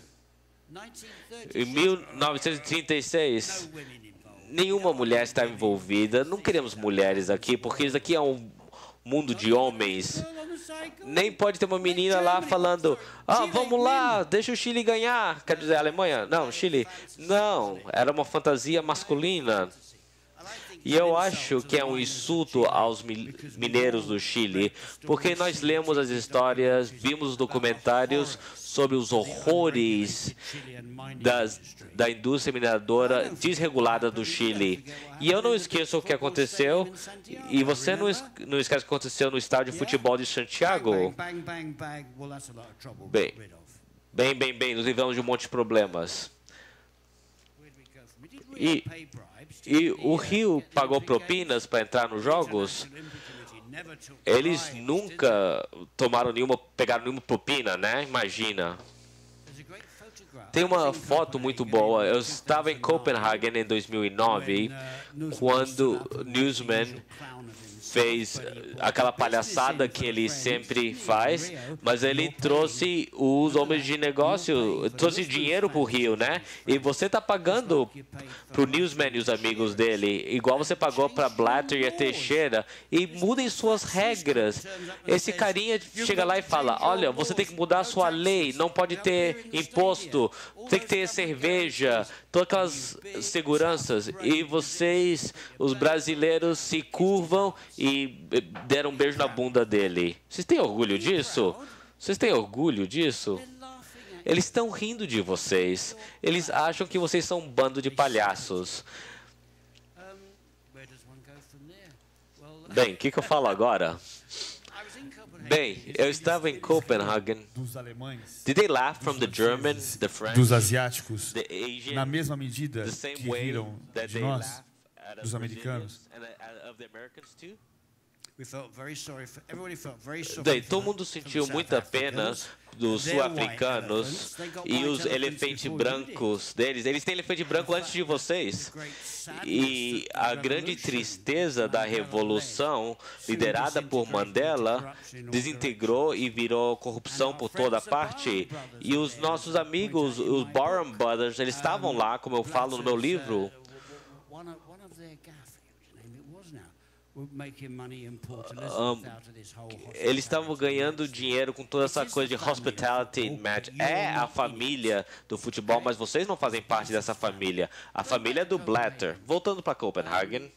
Em 1936, nenhuma mulher estava envolvida. Não queremos mulheres aqui, porque isso aqui é um mundo de homens. Nem pode ter uma menina lá falando: vamos lá, deixa o Chile ganhar. Quer dizer, a Alemanha? Não, Chile. Não, era uma fantasia masculina. E eu acho que é um insulto aos mineiros do Chile, porque nós lemos as histórias, vimos os documentários sobre os horrores da indústria mineradora desregulada do Chile. E eu não esqueço o que aconteceu, e você não esquece o que aconteceu no estádio de futebol de Santiago. Bem, nos livramos de um monte de problemas. E o Rio pagou propinas para entrar nos jogos? Eles nunca pegaram nenhuma propina, né? Imagina. Tem uma foto muito boa. Eu estava em Copenhague em 2009, quando Newsman fez aquela palhaçada que ele sempre faz, mas ele trouxe os homens de negócio, trouxe dinheiro para o Rio, né? E você está pagando para o Newsman e os amigos dele, igual você pagou para Blatter e a Teixeira, e mudem suas regras. Esse carinha chega lá e fala: olha, você tem que mudar a sua lei, não pode ter imposto, tem que ter cerveja, todas aquelas seguranças, e vocês, os brasileiros, se curvam e deram um beijo na bunda dele. Vocês têm orgulho disso? Vocês têm orgulho disso? Eles estão rindo de vocês. Eles acham que vocês são um bando de palhaços. Bem, o que eu falo agora? Bem, eu estava em Copenhagen. Dos alemães, Did they laugh from the German, the French, dos asiáticos, the Asian, na mesma medida the same que way riram that de they nós, laugh at us dos americanos? Brazilians and of the Americans too? Daí, Todo mundo sentiu muita pena dos sul-africanos e os elefantes brancos deles. Eles têm elefante branco antes de vocês. E a grande tristeza da revolução, liderada por Mandela, desintegrou e virou corrupção por toda parte. E os nossos amigos, os Barham Brothers, eles estavam lá, como eu falo no meu livro. Eles estavam ganhando dinheiro com toda essa coisa de hospitality match. É a família do futebol, mas vocês não fazem parte dessa família. A família é do Blatter. Voltando para Copenhagen,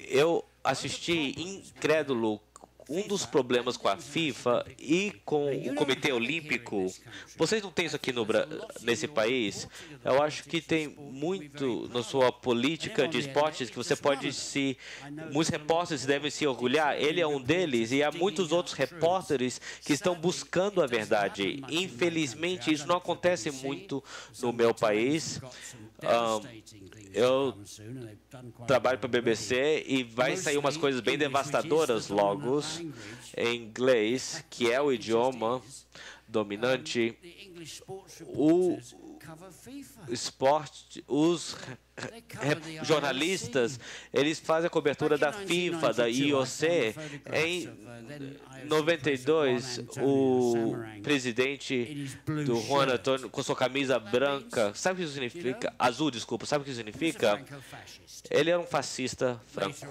eu assisti incrédulo. Um dos problemas com a FIFA e com o Comitê Olímpico, vocês não têm isso aqui nesse país? Eu acho que tem muito na sua política de esportes que você pode se... Muitos repórteres devem se orgulhar, ele é um deles, e há muitos outros repórteres que estão buscando a verdade. Infelizmente, isso não acontece muito no meu país. Eu trabalho para a BBC e vai sair umas coisas bem devastadoras logo em inglês, que é o idioma dominante. O esporte, os jornalistas, eles fazem a cobertura da FIFA, da IOC. Em 92, o presidente do Juan Antônio, com sua camisa branca, sabe o que isso significa? Azul, desculpa, sabe o que isso significa? Ele era um fascista franco.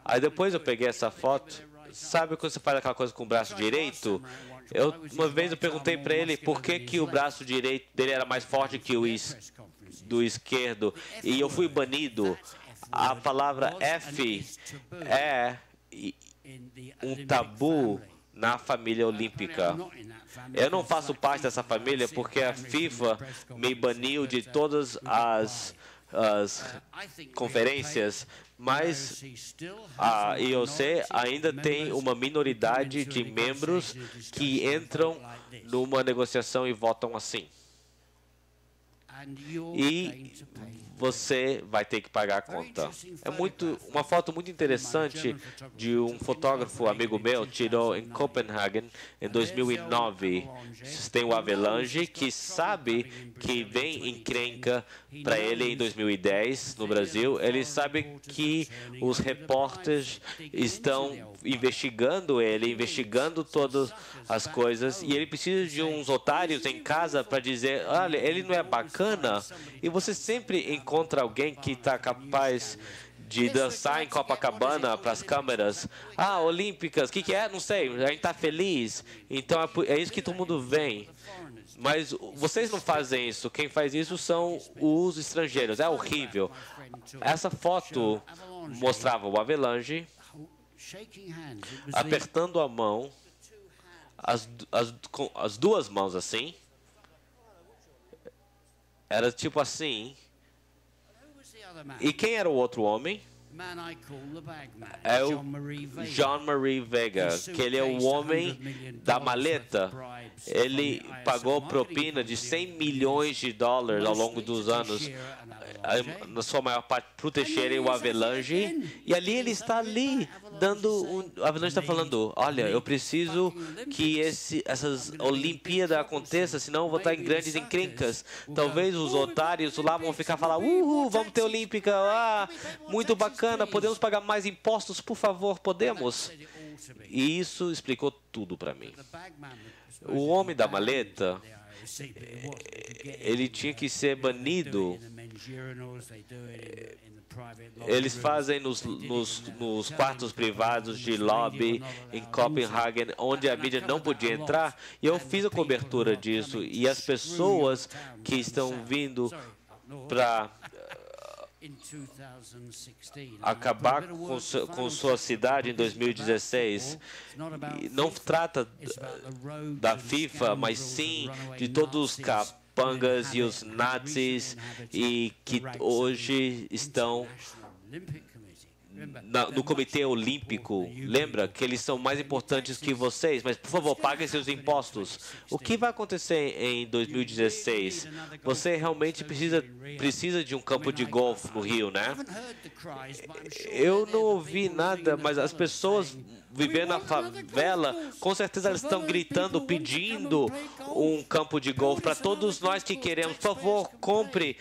Aí depois eu peguei essa foto. Sabe quando você faz aquela coisa com o braço direito? Uma vez eu perguntei para ele por que o braço direito dele era mais forte que o do esquerdo. E eu fui banido. A palavra F é um tabu na família olímpica. Eu não faço parte dessa família porque a FIFA me baniu de todas as conferências, mas a IOC ainda tem uma minoridade de membros que entram numa negociação e votam assim. E você vai ter que pagar a conta. É uma foto muito interessante de um fotógrafo amigo meu, tirou em Copenhagen em 2009. Tem o Avelange, que sabe que vem encrenca para ele em 2010 no Brasil. Ele sabe que os repórteres estão investigando ele, investigando todas as coisas, e ele precisa de uns otários em casa para dizer, olha, ele não é bacana. E você sempre encontra alguém que está capaz de dançar em Copacabana para as câmeras. Ah, olímpicas, o que é? Não sei, a gente está feliz. Então é isso que todo mundo vem. Mas vocês não fazem isso. Quem faz isso são os estrangeiros. É horrível. Essa foto mostrava o Avelange apertando a mão, com as duas mãos assim. Era tipo assim. E quem era o outro homem? É o Jean-Marie Vega, que ele é o homem da maleta. Ele pagou propina de 100 milhões de dólares ao longo dos anos, na sua maior parte para o Teixeira e o Avelange. E ali ele está ali, o Avelange está falando, olha, eu preciso que essas Olimpíadas aconteçam, senão eu vou estar em grandes encrencas. Talvez os otários lá vão ficar falando, vamos ter Olímpica, muito bacana, podemos pagar mais impostos, por favor, podemos? E isso explicou tudo para mim. O homem da maleta, ele tinha que ser banido. Eles fazem nos quartos privados de lobby em Copenhagen, onde a mídia não podia entrar. E eu fiz a cobertura disso. E as pessoas que estão vindo para acabar com sua cidade em 2016. Não trata da FIFA, mas sim de todos os capangas e os nazis e que hoje estão no Comitê Olímpico. Lembra que eles são mais importantes que vocês, mas, por favor, paguem seus impostos. O que vai acontecer em 2016? Você realmente precisa de um campo de golfe no Rio, né? Eu não ouvi nada, mas as pessoas vivendo na favela, com certeza elas estão gritando, pedindo um campo de golfe para todos nós que queremos. Por favor, compre.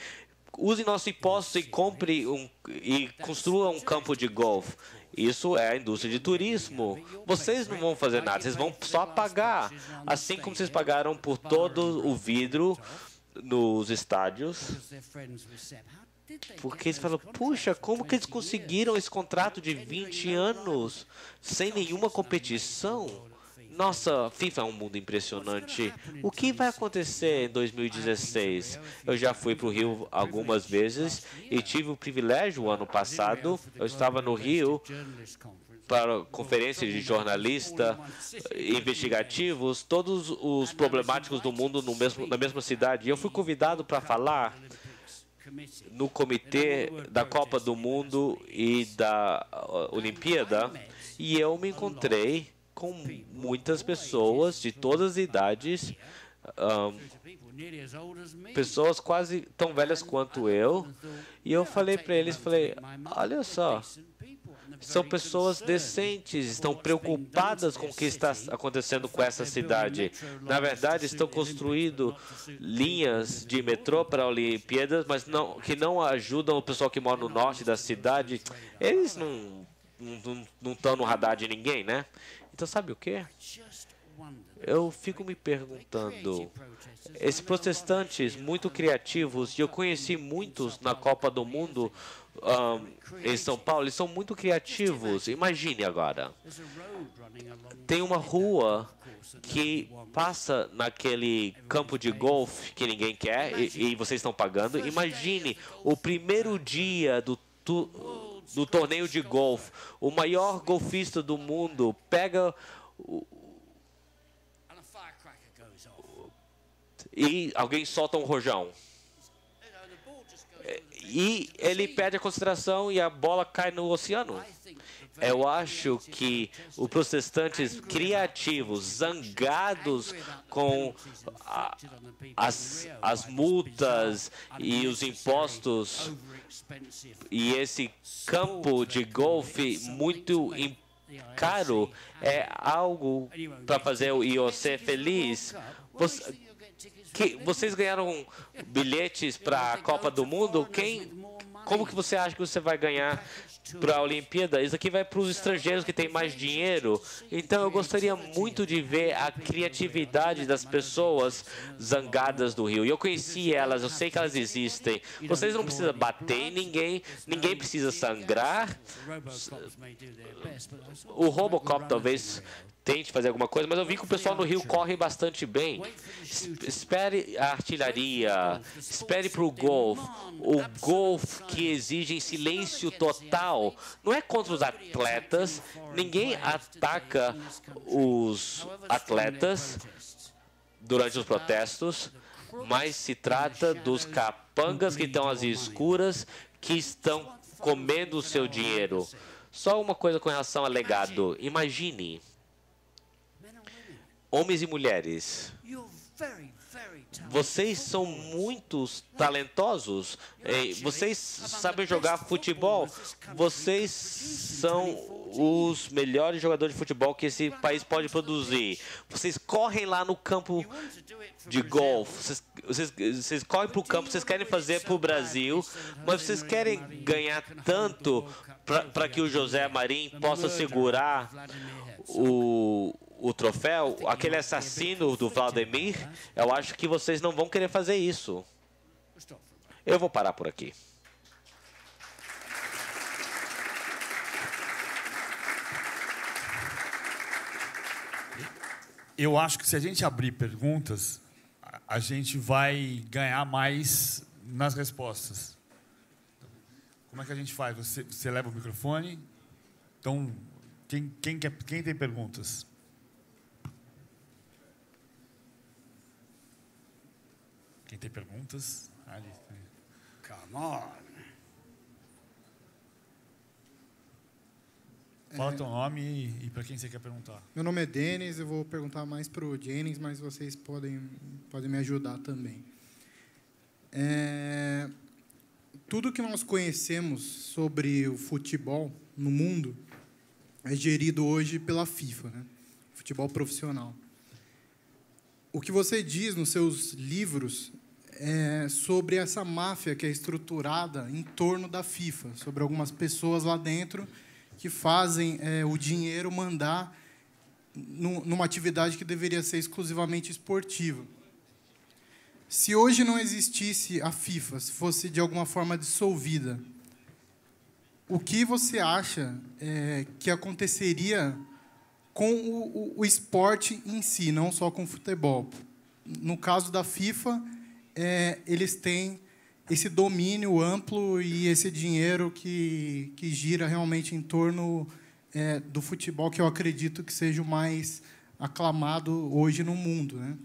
Use nossos impostos e compre e construa um campo de golfe. Isso é a indústria de turismo. Vocês não vão fazer nada, vocês vão só pagar. Assim como vocês pagaram por todo o vidro nos estádios. Porque eles falam, puxa, como que eles conseguiram esse contrato de 20 anos sem nenhuma competição? Nossa, FIFA é um mundo impressionante. O que vai acontecer em 2016? Eu já fui para o Rio algumas vezes e tive o privilégio, ano passado, eu estava no Rio para conferências de jornalistas investigativos, todos os problemáticos do mundo na mesma cidade. E eu fui convidado para falar no comitê da Copa do Mundo e da Olimpíada, e eu me encontrei com muitas pessoas de todas as idades, pessoas quase tão velhas quanto eu, e eu falei para eles, olha só, são pessoas decentes, estão preocupadas com o que está acontecendo com essa cidade. Na verdade, estão construindo linhas de metrô para Olimpíadas, mas que não ajudam o pessoal que mora no norte da cidade. Eles não estão no radar de ninguém, né? Então, sabe o quê? Eu fico me perguntando, esses protestantes muito criativos, e eu conheci muitos na Copa do Mundo em São Paulo, eles são muito criativos. Imagine agora, tem uma rua que passa naquele campo de golfe que ninguém quer e vocês estão pagando. Imagine o primeiro dia do torneio de golfe, o maior golfista do mundo pega e alguém solta um rojão. E ele perde a consideração e a bola cai no oceano. Eu acho que os protestantes criativos, zangados com as multas e os impostos e esse campo de golfe muito caro, é algo para fazer o IOC feliz. Vocês ganharam bilhetes para a Copa do Mundo? Como que você acha que você vai ganhar para a Olimpíada? Isso aqui vai para os estrangeiros que têm mais dinheiro. Então, eu gostaria muito de ver a criatividade das pessoas zangadas do Rio. E eu conheci elas, eu sei que elas existem. Vocês não precisam bater em ninguém, ninguém precisa sangrar. O Robocop talvez tente fazer alguma coisa, mas eu vi que o pessoal no Rio corre bastante bem. Espere a artilharia, espere para o golfe. O golfe que exige silêncio total. Não é contra os atletas, ninguém ataca os atletas durante os protestos, mas se trata dos capangas que estão às escuras, que estão comendo o seu dinheiro. Só uma coisa com relação a legado. Imagine, homens e mulheres, vocês são muito talentosos, vocês sabem jogar futebol, vocês são os melhores jogadores de futebol que esse país pode produzir. Vocês correm lá no campo de golfe, vocês correm para o campo, vocês querem fazer para o Brasil, mas vocês querem ganhar tanto para que o José Marim possa segurar o troféu, aquele assassino do Vladimir. Eu acho que vocês não vão querer fazer isso. Eu vou parar por aqui. Eu acho que se a gente abrir perguntas, a gente vai ganhar mais nas respostas. Como é que a gente faz? Você leva o microfone. Então, quem tem perguntas? Quem tem perguntas? Ali. Come on. Fala teu nome e para quem você quer perguntar. Meu nome é Denis, eu vou perguntar mais para o Jennings, mas vocês podem me ajudar também. Tudo que nós conhecemos sobre o futebol no mundo é gerido hoje pela FIFA, né? Futebol profissional. O que você diz nos seus livros é sobre essa máfia que é estruturada em torno da FIFA, sobre algumas pessoas lá dentro que fazem o dinheiro mandar numa atividade que deveria ser exclusivamente esportiva. Se hoje não existisse a FIFA, se fosse de alguma forma dissolvida, o que você acha que aconteceria com o esporte em si, não só com o futebol? No caso da FIFA, eles têm esse domínio amplo e esse dinheiro que gira realmente em torno do futebol, que eu acredito que seja o mais aclamado hoje no mundo, né?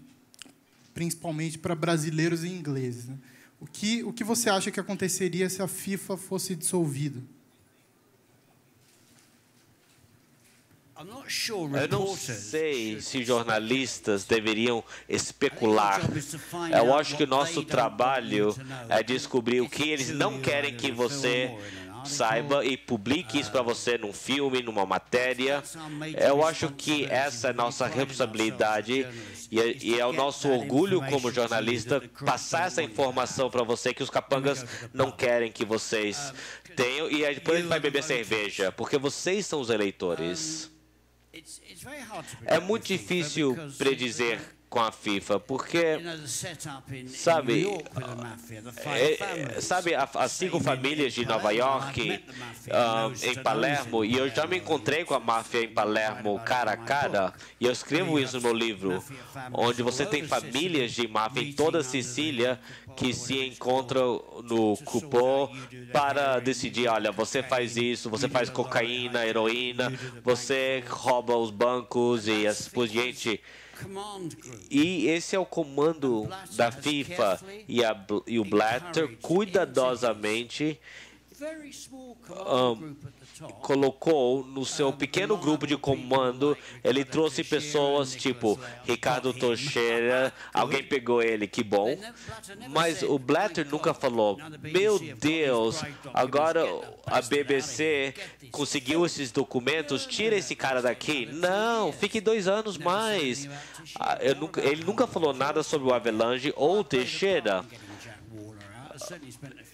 Principalmente para brasileiros e ingleses, né? O que você acha que aconteceria se a FIFA fosse dissolvida? Eu não sei se jornalistas deveriam especular. Eu acho que o nosso trabalho é descobrir o que eles não querem que você saiba e publique isso para você num filme, numa matéria. Eu acho que essa é a nossa responsabilidade e é o nosso orgulho como jornalista passar essa informação para você que os capangas não querem que vocês tenham, e aí depois a gente vai beber cerveja, porque vocês são os eleitores. É muito difícil predizer com a FIFA, porque, sabe, as 5 famílias de Nova York, em Palermo, e eu já me encontrei com a máfia em Palermo cara a cara, e eu escrevo isso no meu livro, onde você tem famílias de máfia em toda a Sicília que se encontram no cupom para decidir, olha, você faz isso, você faz cocaína, heroína, você rouba os bancos e assim por diante. E esse é o comando da FIFA, e o Blatter cuidadosamente colocou no seu pequeno grupo de comando. Ele trouxe pessoas tipo Ricardo Teixeira, alguém pegou ele, que bom, mas o Blatter nunca falou, meu Deus, agora a BBC conseguiu esses documentos, tira esse cara daqui. Não, fique 2 anos mais. Ele nunca falou nada sobre o Avelange ou o Teixeira.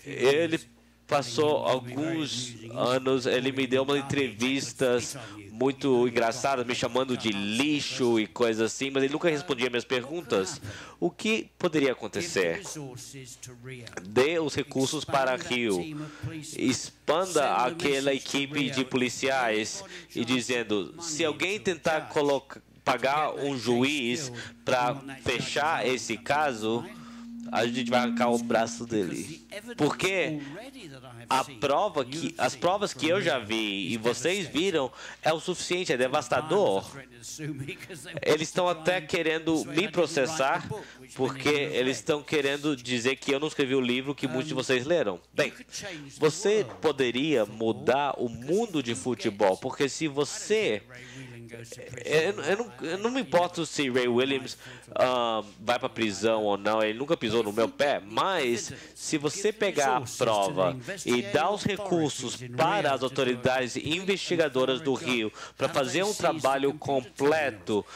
Ele passou alguns anos, ele me deu umas entrevistas muito engraçadas, me chamando de lixo e coisas assim, mas ele nunca respondia minhas perguntas. O que poderia acontecer? Dê os recursos para Rio, expanda aquela equipe de policiais e dizendo, se alguém tentar pagar um juiz para fechar esse caso, a gente vai arrancar o braço dele. Porque as provas que eu já vi e vocês viram é o suficiente, é devastador. Eles estão até querendo me processar porque eles estão querendo dizer que eu não escrevi o livro que muitos de vocês leram. Bem, você poderia mudar o mundo de futebol, porque se você... Eu não me importo se Ray Williams vai para a prisão ou não, ele nunca pisou no meu pé, mas se você pegar a prova e dar os recursos para as autoridades investigadoras do Rio para fazer um trabalho completo,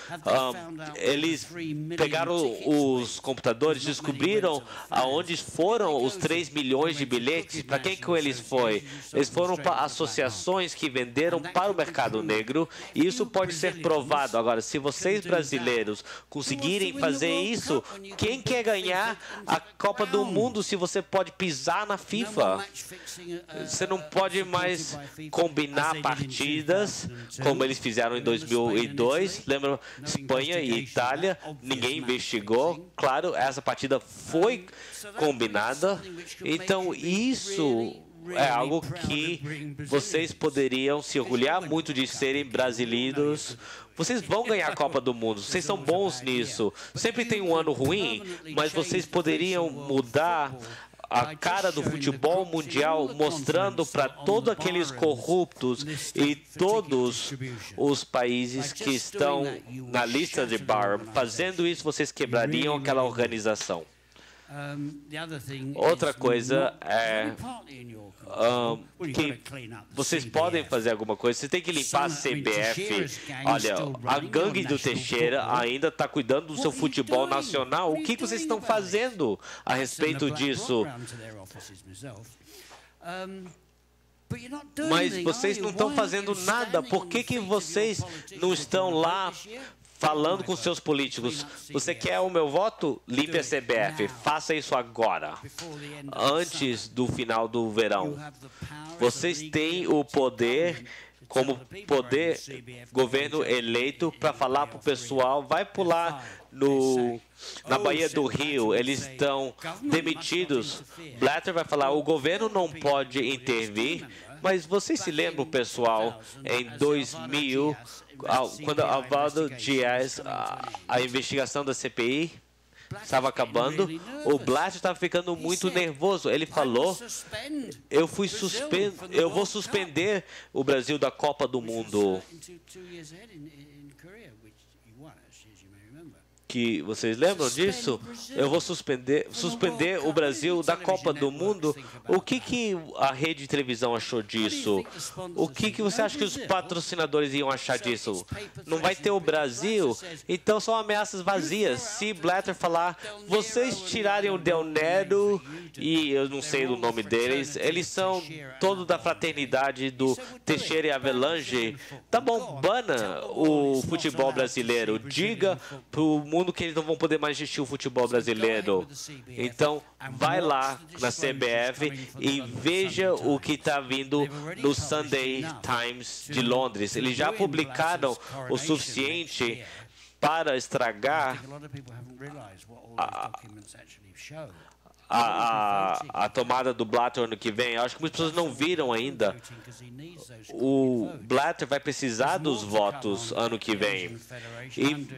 eles pegaram os computadores, descobriram aonde foram os 3 milhões de bilhetes, para quem que eles foi? Eles foram para associações que venderam para o mercado negro, e isso pode ser provado. Agora, se vocês brasileiros conseguirem fazer isso, quem quer ganhar a Copa do Mundo se você pode pisar na FIFA? Você não pode mais combinar partidas como eles fizeram em 2002. Lembra Espanha e Itália? Ninguém investigou. Claro, essa partida foi combinada. Então, isso é algo que vocês poderiam se orgulhar muito de serem brasileiros. Vocês vão ganhar a Copa do Mundo, vocês são bons nisso. Sempre tem um ano ruim, mas vocês poderiam mudar a cara do futebol mundial, mostrando para todos aqueles corruptos e todos os países que estão na lista de Barham. Fazendo isso, vocês quebrariam aquela organização. Outra coisa é que vocês podem fazer alguma coisa. Você tem que limpar a CBF. Olha, a gangue do Teixeira ainda está cuidando do seu futebol nacional. O que vocês estão fazendo a respeito disso? Mas vocês não estão fazendo nada. Por que vocês não estão lá falando com seus políticos? Você quer o meu voto? Limpe a CBF. Faça isso agora, antes do final do verão. Vocês têm o poder, como governo eleito, para falar para o pessoal, vai pular na Baía do Rio, eles estão demitidos. Blatter vai falar, o governo não pode intervir. Mas vocês se lembram, pessoal, em 2000, quando Alvaro Dias, a investigação da CPI estava acabando, o Blatter estava ficando muito nervoso. Ele falou, eu vou suspender o Brasil da Copa do Mundo. Que vocês lembram disso? Eu vou suspender o Brasil da Copa do Mundo. O que a rede de televisão achou disso? O que você acha que os patrocinadores iam achar disso? Não vai ter o Brasil? Então são ameaças vazias. Se Blatter falar, vocês tirarem o Del Nero e eu não sei o nome deles, eles são todos da fraternidade do Teixeira e Avelange. Tá bom, bana o futebol brasileiro. Diga pro mundo que eles não vão poder mais assistir o futebol brasileiro. Então, vai lá na CBF e veja o que está vindo no Sunday Times de Londres. Eles já publicaram o suficiente para estragar a tomada do Blatter ano que vem. Eu acho que muitas pessoas não viram ainda. O Blatter vai precisar dos votos ano que vem. E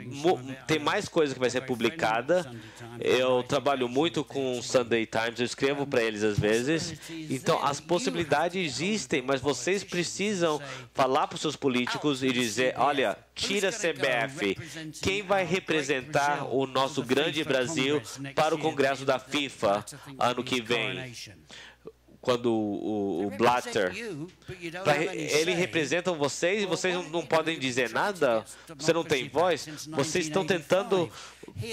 tem mais coisa que vai ser publicada. Eu trabalho muito com o Sunday Times, eu escrevo para eles às vezes. Então, as possibilidades existem, mas vocês precisam falar para os seus políticos e dizer, olha, tira a CBF. Quem vai representar o nosso grande Brasil para o Congresso da FIFA ano que vem? Quando o Blatter, ele representa vocês e vocês não podem dizer nada? Você não tem voz? Vocês estão tentando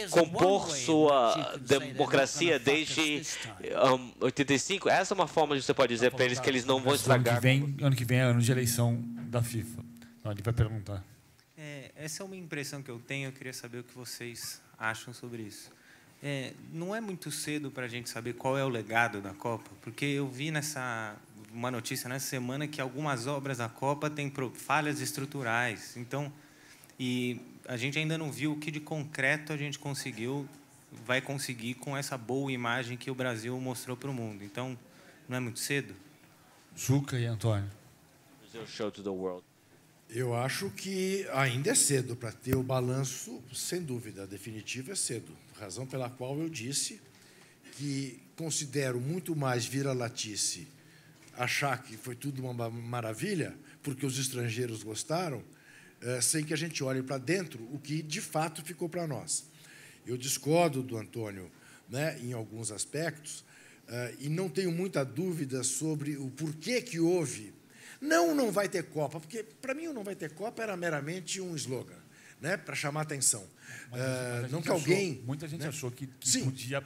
compor sua democracia desde 85? Essa é uma forma de você pode dizer para eles que eles não vão estragar. Ano que vem é ano de eleição da FIFA. Então, ele vai perguntar. Essa é uma impressão que eu tenho. Eu queria saber o que vocês acham sobre isso. Não é muito cedo para a gente saber qual é o legado da Copa, porque eu vi uma notícia nessa semana que algumas obras da Copa têm falhas estruturais. Então, e a gente ainda não viu o que de concreto a gente vai conseguir com essa boa imagem que o Brasil mostrou para o mundo. Então, não é muito cedo? Juca e Antônio. Show to the world. Eu acho que ainda é cedo para ter o balanço, sem dúvida, definitivo é cedo. Razão pela qual eu disse que considero muito mais vira-latice achar que foi tudo uma maravilha, porque os estrangeiros gostaram, sem que a gente olhe para dentro o que, de fato, ficou para nós. Eu discordo do Antônio, né, em alguns aspectos, e não tenho muita dúvida sobre o porquê que houve. Não vai ter Copa, porque, para mim, o não vai ter Copa era meramente um slogan, né, para chamar atenção. Não que alguém... Muita gente, né, achou que podia,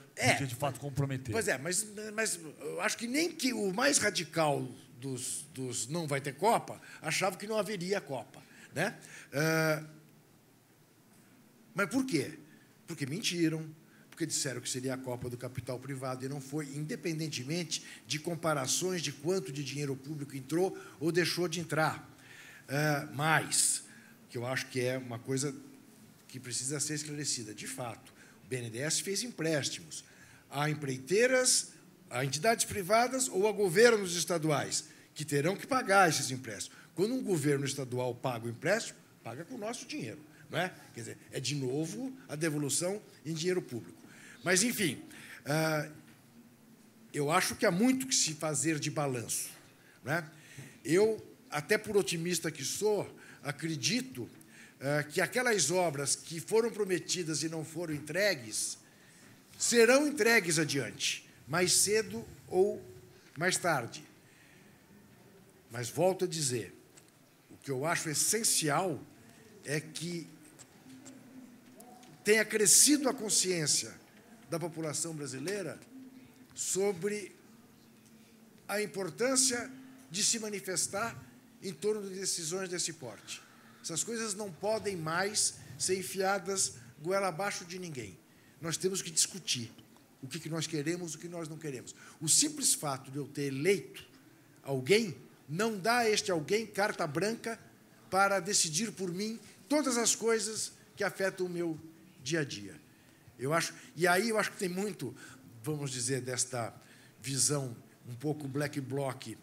de fato, comprometer. Pois é, mas eu acho que nem que o mais radical dos não vai ter Copa achava que não haveria Copa, né? Mas por quê? Porque mentiram, porque disseram que seria a Copa do capital privado e não foi, independentemente de comparações de quanto de dinheiro público entrou ou deixou de entrar. Mas, que eu acho que é uma coisa que precisa ser esclarecida. De fato, o BNDES fez empréstimos a empreiteiras a entidades privadas ou a governos estaduais, que terão que pagar esses empréstimos. Quando um governo estadual paga o empréstimo, paga com o nosso dinheiro. Não é? Quer dizer, é, de novo, a devolução em dinheiro público. Mas, enfim, eu acho que há muito que se fazer de balanço. Não é? Eu, até por otimista que sou, acredito que aquelas obras que foram prometidas e não foram entregues serão entregues adiante, mais cedo ou mais tarde. Mas volto a dizer, o que eu acho essencial é que tenha crescido a consciência da população brasileira sobre a importância de se manifestar em torno de decisões desse porte. Essas coisas não podem mais ser enfiadas goela abaixo de ninguém. Nós temos que discutir o que nós queremos, o que nós não queremos. O simples fato de eu ter eleito alguém não dá a este alguém carta branca para decidir por mim todas as coisas que afetam o meu dia a dia. E aí eu acho que tem muito, vamos dizer, desta visão um pouco black bloc,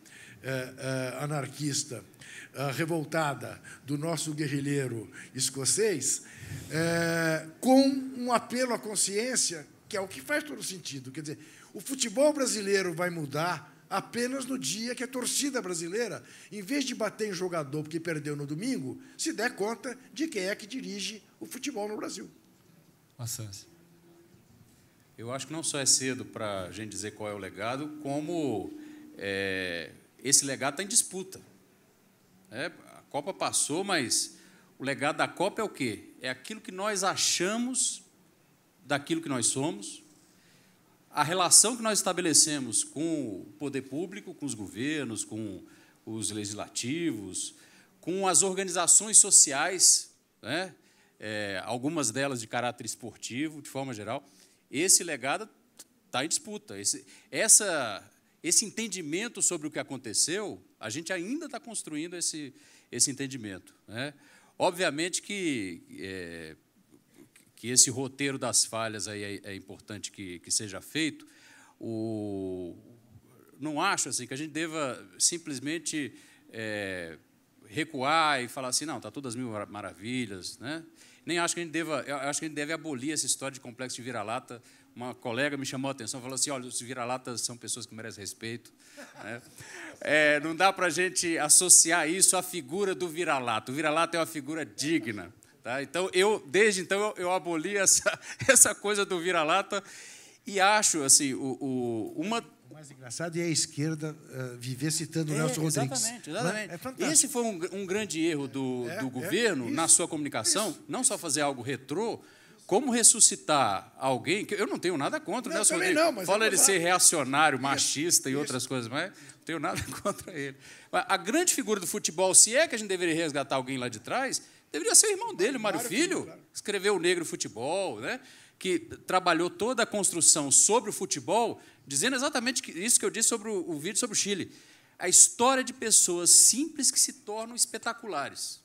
anarquista, revoltada do nosso guerrilheiro escocês, com um apelo à consciência, que é o que faz todo sentido. Quer dizer, o futebol brasileiro vai mudar apenas no dia que a torcida brasileira, em vez de bater em jogador porque perdeu no domingo, se der conta de quem é que dirige o futebol no Brasil. Massans. Eu acho que não só é cedo para a gente dizer qual é o legado, como esse legado está em disputa. A Copa passou, mas o legado da Copa é o quê? É aquilo que nós achamos daquilo que nós somos, a relação que nós estabelecemos com o poder público, com os governos, com os legislativos, com as organizações sociais, né? Algumas delas de caráter esportivo, de forma geral. Esse legado está em disputa. Esse entendimento sobre o que aconteceu, a gente ainda está construindo esse entendimento, né? Obviamente que esse roteiro das falhas aí é importante que seja feito. Não acho assim, que a gente deva simplesmente recuar e falar assim, não, está tudo às mil maravilhas, né? Nem acho que a gente deva, eu acho que a gente deve abolir essa história de complexo de vira-lata. Uma colega me chamou a atenção, falou assim, olha, os vira-latas são pessoas que merecem respeito, né? Não dá para a gente associar isso à figura do vira-lata. O vira-lata é uma figura digna. Tá? Então, desde então, eu aboli essa coisa do vira-lata e acho, assim, O mais engraçado é a esquerda viver citando o Nelson Rodrigues. Exatamente. Esse foi um grande erro do governo na sua comunicação, não só fazer algo retrô, como ressuscitar alguém, que eu não tenho nada contra o Nelson Rodrigues. Fala ele ser reacionário, machista e outras coisas, mas não tenho nada contra ele. A grande figura do futebol, se é que a gente deveria resgatar alguém lá de trás, deveria ser o irmão dele, o Mário Filho, claro. Escreveu O Negro Futebol, né? Que trabalhou toda a construção sobre o futebol, dizendo exatamente isso que eu disse sobre o vídeo sobre o Chile. A história de pessoas simples que se tornam espetaculares,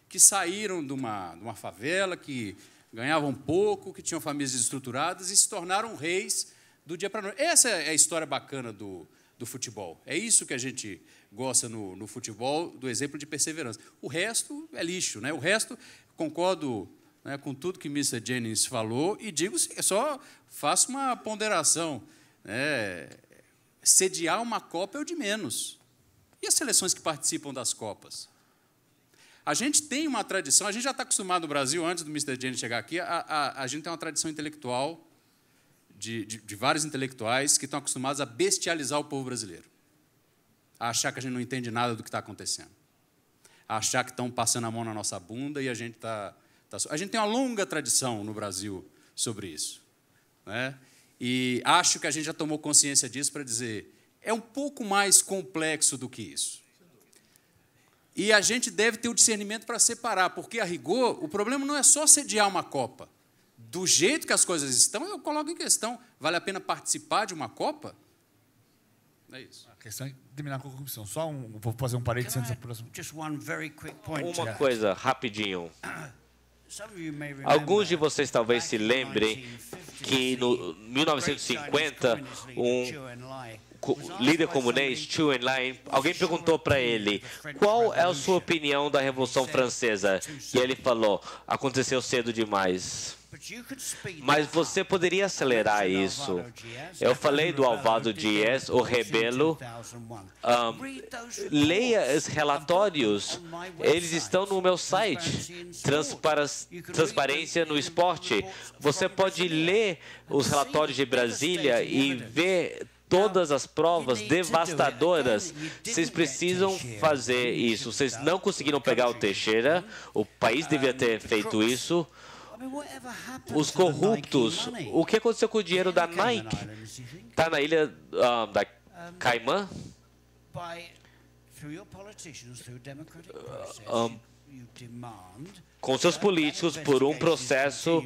que saíram de uma favela, que ganhavam pouco, que tinham famílias desestruturadas e se tornaram reis do dia para a noite. Essa é a história bacana do futebol. É isso que a gente gosta no futebol, do exemplo de perseverança. O resto é lixo, né? O resto, concordo, né, com tudo que Mr. Jennings falou e digo, só faço uma ponderação. Sediar uma Copa é o de menos. E as seleções que participam das Copas? A gente tem uma tradição, a gente já está acostumado no Brasil, antes do Mr. Jennings chegar aqui, a gente tem uma tradição intelectual, de vários intelectuais que estão acostumados a bestializar o povo brasileiro, a achar que a gente não entende nada do que está acontecendo, a achar que estão passando a mão na nossa bunda e a gente está... A gente tem uma longa tradição no Brasil sobre isso, né? E acho que a gente já tomou consciência disso para dizer, é um pouco mais complexo do que isso. E a gente deve ter o discernimento para separar, porque, a rigor, o problema não é só sediar uma Copa. Do jeito que as coisas estão, eu coloco em questão. Vale a pena participar de uma Copa? É isso. A questão é terminar com a corrupção. Vou fazer um parênteses antes da próxima. Uma coisa, rapidinho. Alguns de vocês talvez se lembrem que, no 1950, líder comunês, Zhou Enlai, alguém perguntou para ele, qual é a sua opinião da Revolução Francesa? E ele falou, aconteceu cedo demais. Mas você poderia acelerar isso. Eu falei do Álvaro Dias, o Rebelo. Leia os relatórios. Eles estão no meu site. Transparência no Esporte. Você pode ler os relatórios de Brasília e ver todas as provas devastadoras. Vocês precisam fazer isso. Vocês não conseguiram pegar o Teixeira. O país devia ter feito isso. Os corruptos. O que aconteceu com o dinheiro da Nike? Está na ilha da Caimã? Com seus políticos por um processo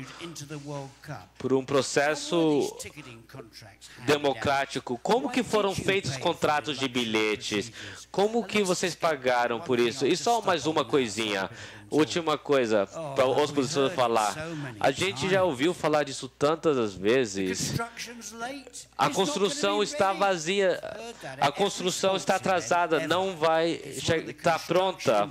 democrático. Como que foram feitos contratos de bilhetes? Como que vocês pagaram por isso? E só mais uma coisinha. Última coisa, para os professores falar. A gente já ouviu falar disso tantas vezes. A construção está vazia. A construção está atrasada. Não vai estar pronta.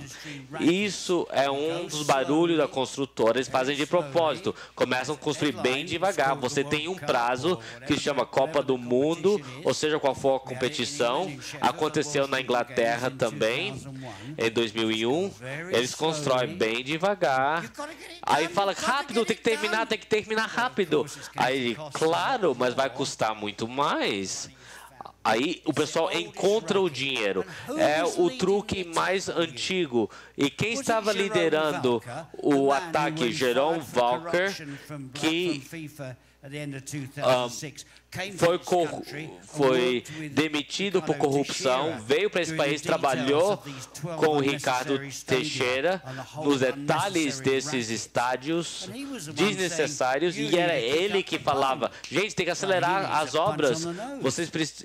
Isso é um dos barulhos da construtora. Eles fazem de propósito. Começam a construir bem devagar. Você tem um prazo que chama Copa do Mundo, ou seja, qual for a competição. Aconteceu na Inglaterra também, em 2001. Eles constroem bem devagar. Aí fala, rápido, tem que terminar rápido. Aí, claro, mas vai custar muito mais. Aí o pessoal encontra o dinheiro. É o truque mais antigo. E quem estava liderando o ataque, Jerome Walker, que foi demitido por corrupção, veio para esse país, trabalhou com o Ricardo Teixeira nos detalhes desses estádios desnecessários, e era ele que falava, gente, tem que acelerar as obras,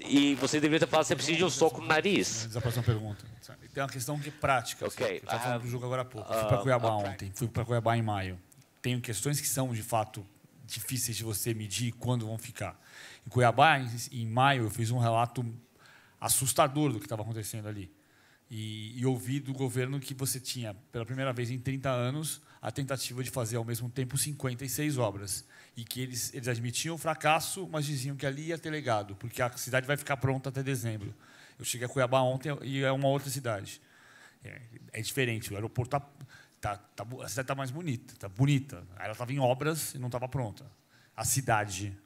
e você deveria ter falado, você precisa de um soco no nariz. A próxima pergunta. Tem uma questão que é prática. Eu estava falando do jogo agora há pouco. Eu fui para Cuiabá ontem, fui para Cuiabá em maio. Tenho questões que são, de fato, difíceis de você medir quando vão ficar. Em Cuiabá, em maio, eu fiz um relato assustador do que estava acontecendo ali. E ouvi do governo que você tinha, pela primeira vez em 30 anos, a tentativa de fazer, ao mesmo tempo, 56 obras. E que eles admitiam o fracasso, mas diziam que ali ia ter legado, porque a cidade vai ficar pronta até dezembro. Eu cheguei a Cuiabá ontem e é uma outra cidade. É diferente, o aeroporto a cidade está mais bonita, está bonita. Ela estava em obras e não estava pronta. A cidade,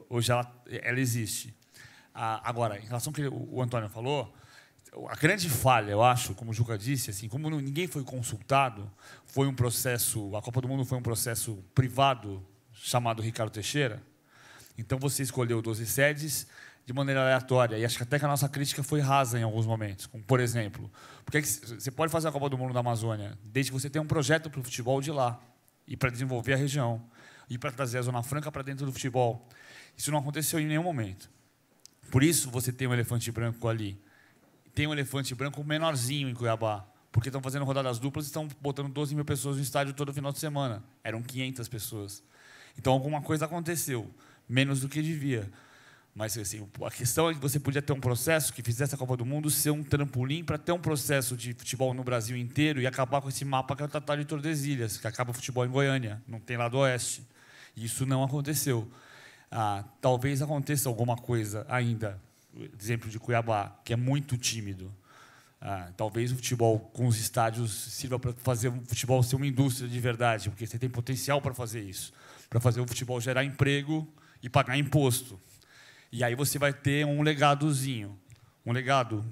hoje ela existe. Agora, em relação ao que o Antônio falou, a grande falha, eu acho, como o Juca disse, assim, como ninguém foi consultado, foi um processo, a Copa do Mundo foi um processo privado chamado Ricardo Teixeira. Então você escolheu 12 sedes de maneira aleatória, e acho que até que a nossa crítica foi rasa em alguns momentos. Como, por exemplo, porque você pode fazer a Copa do Mundo da Amazônia desde que você tenha um projeto para o futebol de lá e para desenvolver a região e para trazer a Zona Franca para dentro do futebol. Isso não aconteceu em nenhum momento. Por isso você tem um elefante branco ali. Tem um elefante branco menorzinho em Cuiabá, porque estão fazendo rodadas duplas e estão botando 12 mil pessoas no estádio todo final de semana. Eram 500 pessoas. Então alguma coisa aconteceu, menos do que devia. Mas assim, a questão é que você podia ter um processo que fizesse a Copa do Mundo ser um trampolim para ter um processo de futebol no Brasil inteiro e acabar com esse mapa que é o Tratado de Tordesilhas, que acaba o futebol em Goiânia, não tem lado oeste. E isso não aconteceu. Talvez aconteça alguma coisa ainda, exemplo de Cuiabá, que é muito tímido. Talvez o futebol com os estádios sirva para fazer o futebol ser uma indústria de verdade, porque você tem potencial para fazer isso, para fazer o futebol gerar emprego e pagar imposto. E aí você vai ter um legadozinho, um legado,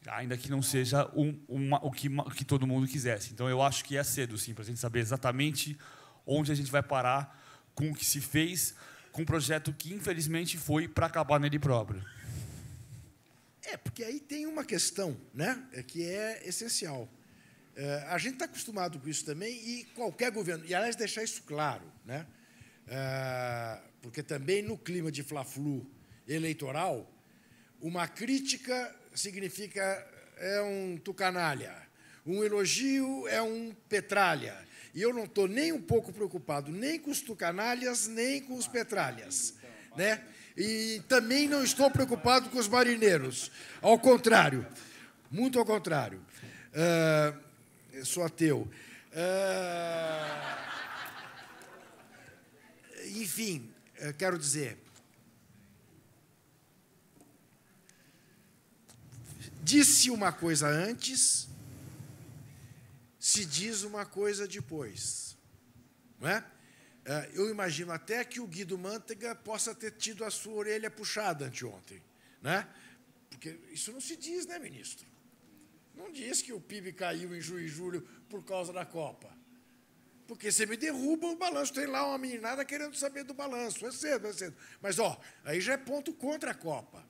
ainda que não seja o que todo mundo quisesse. Então, eu acho que é cedo, sim, para a gente saber exatamente onde a gente vai parar com o que se fez, com um projeto que, infelizmente, foi para acabar nele próprio. Porque aí tem uma questão, né, que é essencial. A gente está acostumado com isso também, e qualquer governo... E, aliás, deixar isso claro, né, porque também no clima de fla-flu eleitoral, uma crítica significa um tucanalha, um elogio é um petralha, E eu não estou nem um pouco preocupado nem com os tucanalhas, nem com os petralhas, né? E também não estou preocupado com os marinheiros. Ao contrário, muito ao contrário. Eu sou ateu. Enfim, quero dizer, disse uma coisa antes, se diz uma coisa depois, não é? Eu imagino até que o Guido Mantega possa ter tido a sua orelha puxada anteontem, né? Porque isso não se diz, né, ministro? Não diz que o PIB caiu em junho e julho por causa da Copa. Porque você me derruba o balanço. Tem lá uma meninada querendo saber do balanço. É cedo, é cedo. Mas, aí já é ponto contra a Copa.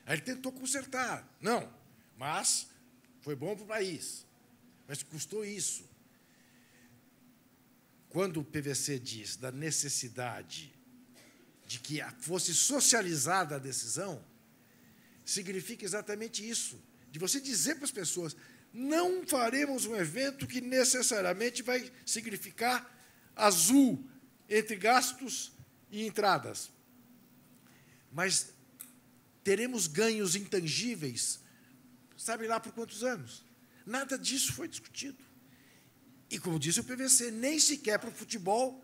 Aí ele tentou consertar. Não, mas foi bom para o país. Mas custou isso. Quando o PVC diz da necessidade de que fosse socializada a decisão, significa exatamente isso. De você dizer para as pessoas, não faremos um evento que necessariamente vai significar azul entre gastos e entradas. Mas teremos ganhos intangíveis, sabe lá por quantos anos? Nada disso foi discutido. E, como disse o PVC, nem sequer para o futebol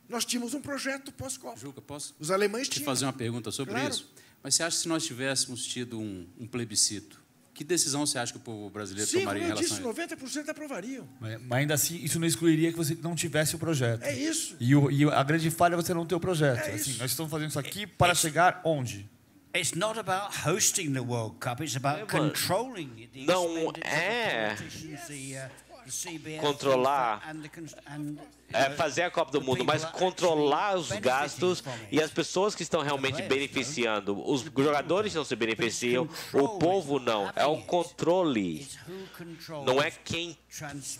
nós tínhamos um projeto pós-Copa. Juca, posso Os alemães te tinham. fazer uma pergunta sobre isso? Mas você acha que se nós tivéssemos tido um plebiscito, que decisão você acha que o povo brasileiro tomaria em relação a isso? 90% aprovariam. Mas ainda assim, isso não excluiria que você não tivesse o projeto. É isso. E a grande falha é você não ter o projeto. É assim, isso. nós estamos fazendo isso aqui para chegar onde? It's not about hosting the World Cup, it's about controlling the Não é controlar, fazer a Copa do Mundo, mas controlar os gastos e as pessoas que estão realmente beneficiando. Os jogadores não se beneficiam, o povo não. É o controle. Não é quem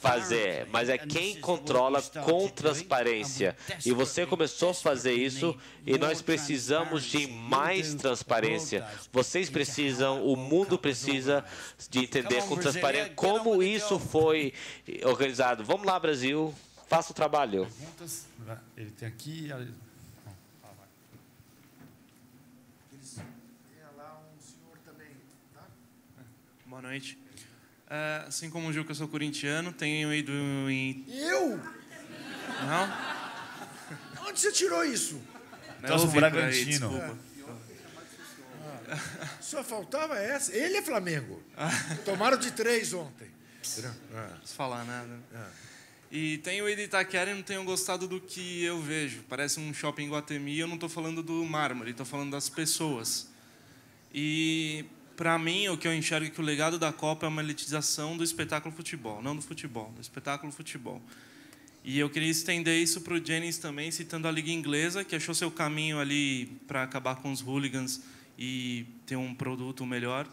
fazer, mas é quem controla com transparência. E você começou a fazer isso e nós precisamos de mais transparência. Vocês precisam, o mundo precisa de entender com transparência como isso foi organizado. Vamos lá, Brasil. Faça o trabalho. Perguntas? Ele tem aqui. Boa noite. Assim como o Juca, eu sou corintiano, tenho ido em... Eu? Não? Onde você tirou isso? Eu ouvi por aí, desculpa. Só faltava essa. Ele é Flamengo. Tomaram de 3 ontem. Não posso falar nada. E tenho ido em Itaquera e não tenho gostado do que eu vejo. Parece um shopping em Guatemi. Eu não estou falando do mármore, estou falando das pessoas. E, para mim, o que eu enxergo é que o legado da Copa é uma elitização do espetáculo futebol. Não do futebol, do espetáculo futebol. E eu queria estender isso para o Jennings também, citando a Liga Inglesa, que achou seu caminho ali para acabar com os hooligans e ter um produto melhor,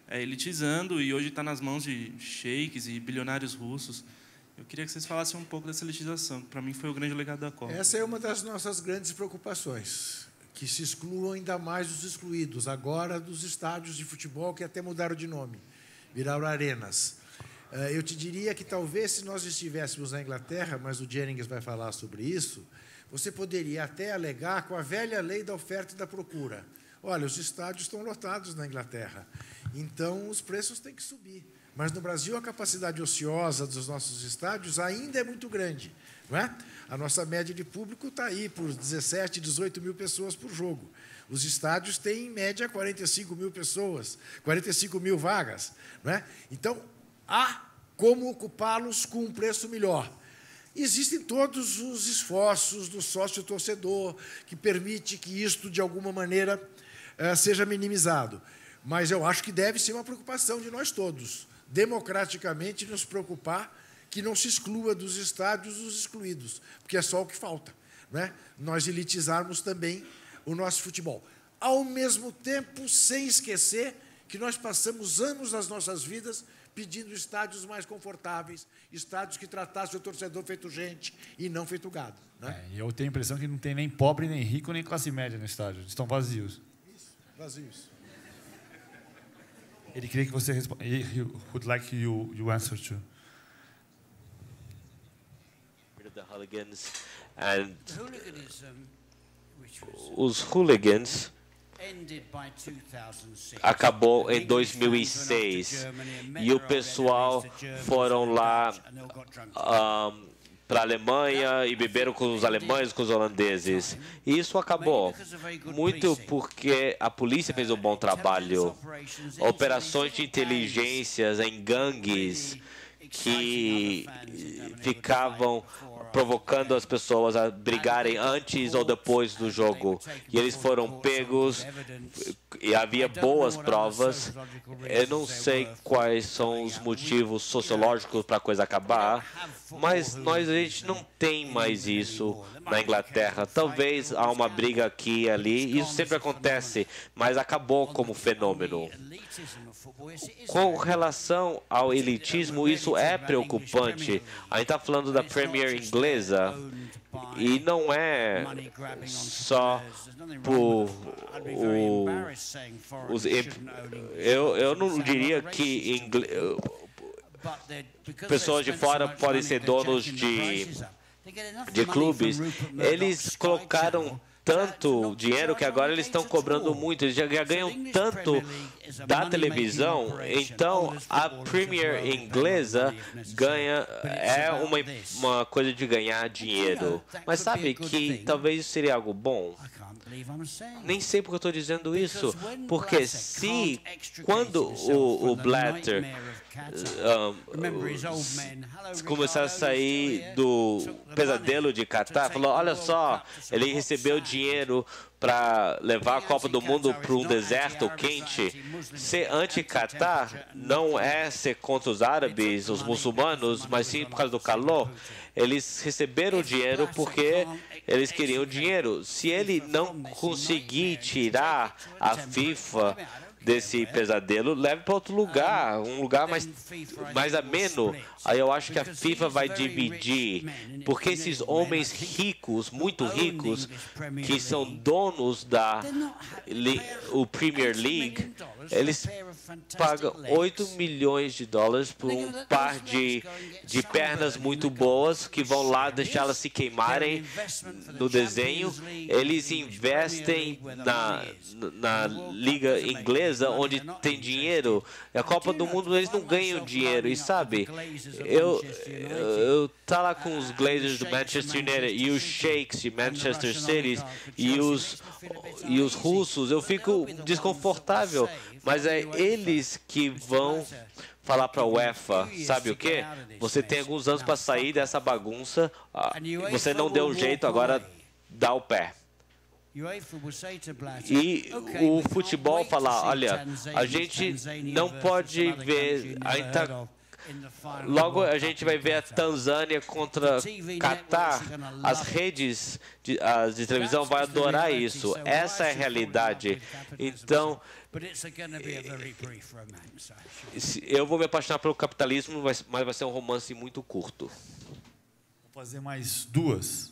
elitizando, e hoje está nas mãos de sheiks e bilionários russos. Eu queria que vocês falassem um pouco dessa elitização, que para mim foi o grande legado da Copa. Essa é uma das nossas grandes preocupações, que se excluam ainda mais os excluídos, agora dos estádios de futebol, que até mudaram de nome, viraram arenas. Eu te diria que talvez, se nós estivéssemos na Inglaterra, mas o Jennings vai falar sobre isso, você poderia até alegar com a velha lei da oferta e da procura. Olha, os estádios estão lotados na Inglaterra, então os preços têm que subir. Mas no Brasil a capacidade ociosa dos nossos estádios ainda é muito grande, não é? A nossa média de público está aí por 17, 18 mil pessoas por jogo. Os estádios têm, em média, 45 mil pessoas, 45 mil vagas, não é? Então, há como ocupá-los com um preço melhor. Existem todos os esforços do sócio-torcedor que permite que isto, de alguma maneira, seja minimizado. Mas eu acho que deve ser uma preocupação de nós todos, democraticamente nos preocupar que não se exclua dos estádios os excluídos, porque é só o que falta, não é? Nós elitizarmos também o nosso futebol. Ao mesmo tempo, sem esquecer que nós passamos anos das nossas vidas pedindo estádios mais confortáveis, estádios que tratassem o torcedor feito gente e não feito gado. Né? Eu tenho a impressão que não tem nem pobre, nem rico, nem classe média no estádio. Estão vazios. Isso, vazios. Ele queria que você responda. He would like you answer to. Os hooligans acabou em 2006 e o pessoal foram lá para a Alemanha e beberam com os alemães, com os holandeses. E isso acabou muito porque a polícia fez um bom trabalho. Operações de inteligências em gangues que ficavam provocando as pessoas a brigarem antes ou depois do jogo. E eles foram pegos e havia boas provas. Eu não sei quais são os motivos sociológicos para a coisa acabar, mas a gente não tem mais isso na Inglaterra. Talvez há uma briga aqui e ali, isso sempre acontece, mas acabou como fenômeno. Com relação ao elitismo, isso é preocupante. A gente está falando da Premier inglesa e não é só por eu não diria que pessoas de fora podem ser donos de clubes. Eles colocaram tanto dinheiro que agora eles estão cobrando muito, eles já ganham tanto da televisão, então a Premier inglesa é uma coisa de ganhar dinheiro. Mas sabe que talvez isso seria algo bom? Nem sei porque eu estou dizendo isso, porque quando o Blatter começar a sair do pesadelo de Qatar, falou, olha só, ele recebeu dinheiro para levar a Copa do Mundo para um deserto quente. Ser anti-Qatar não é ser contra os árabes, os muçulmanos, mas sim por causa do calor. Eles receberam o dinheiro porque eles queriam dinheiro. Se ele não conseguir tirar a FIFA desse pesadelo, leve para outro lugar, um lugar mais ameno. Aí eu acho que a FIFA vai dividir, porque esses homens ricos, muito ricos, que são donos da Premier League, eles pagam 8 milhões de dólares por um par de pernas muito boas, que vão lá deixá-las se queimarem no desenho. Eles investem na liga inglesa, onde tem dinheiro. A Copa do Mundo, eles não ganham dinheiro. E sabe, eu tá lá com os Glazers do Manchester United e os Sheiks de Manchester City e os russos, eu fico desconfortável. Mas é eles que vão falar para a UEFA, sabe o quê? Você tem alguns anos para sair dessa bagunça, você não deu um jeito, agora dá o pé. E o futebol falar, olha, a gente não pode ver, logo a gente vai ver a Tanzânia contra Qatar, as redes de televisão vão adorar isso, essa é a realidade. Então, eu vou me apaixonar pelo capitalismo, mas vai ser um romance muito curto. Vou fazer mais duas,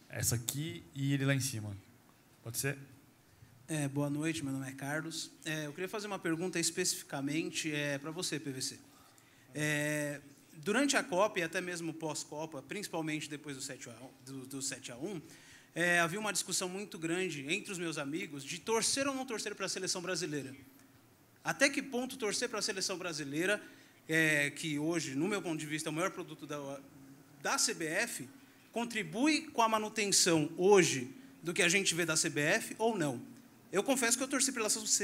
essa aqui e ele lá em cima. Pode ser? Boa noite, meu nome é Carlos. Eu queria fazer uma pergunta especificamente para você, PVC. Durante a Copa e até mesmo pós-Copa, principalmente depois do 7-1, havia uma discussão muito grande entre os meus amigos de torcer ou não torcer para a seleção brasileira. Até que ponto torcer para a seleção brasileira, que hoje, no meu ponto de vista, é o maior produto da CBF, contribui com a manutenção hoje do que a gente vê da CBF ou não. Eu confesso que eu torci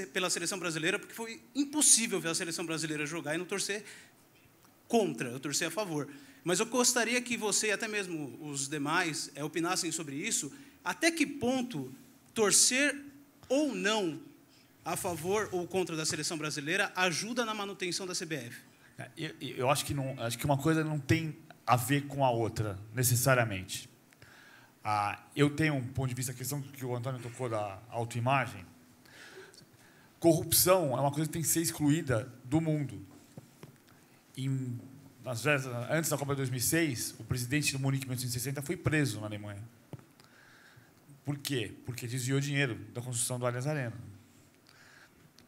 pela seleção brasileira porque foi impossível ver a seleção brasileira jogar e não torcer contra, eu torci a favor. Mas eu gostaria que você e até mesmo os demais opinassem sobre isso, até que ponto torcer ou não a favor ou contra da seleção brasileira ajuda na manutenção da CBF. Eu acho que uma coisa não tem a ver com a outra, necessariamente. Eu tenho um ponto de vista, a questão que o Antônio tocou da autoimagem. Corrupção é uma coisa que tem que ser excluída do mundo. Antes da Copa de 2006, o presidente do Munique em 1960 foi preso na Alemanha. Por quê? Porque desviou dinheiro da construção do Allianz Arena.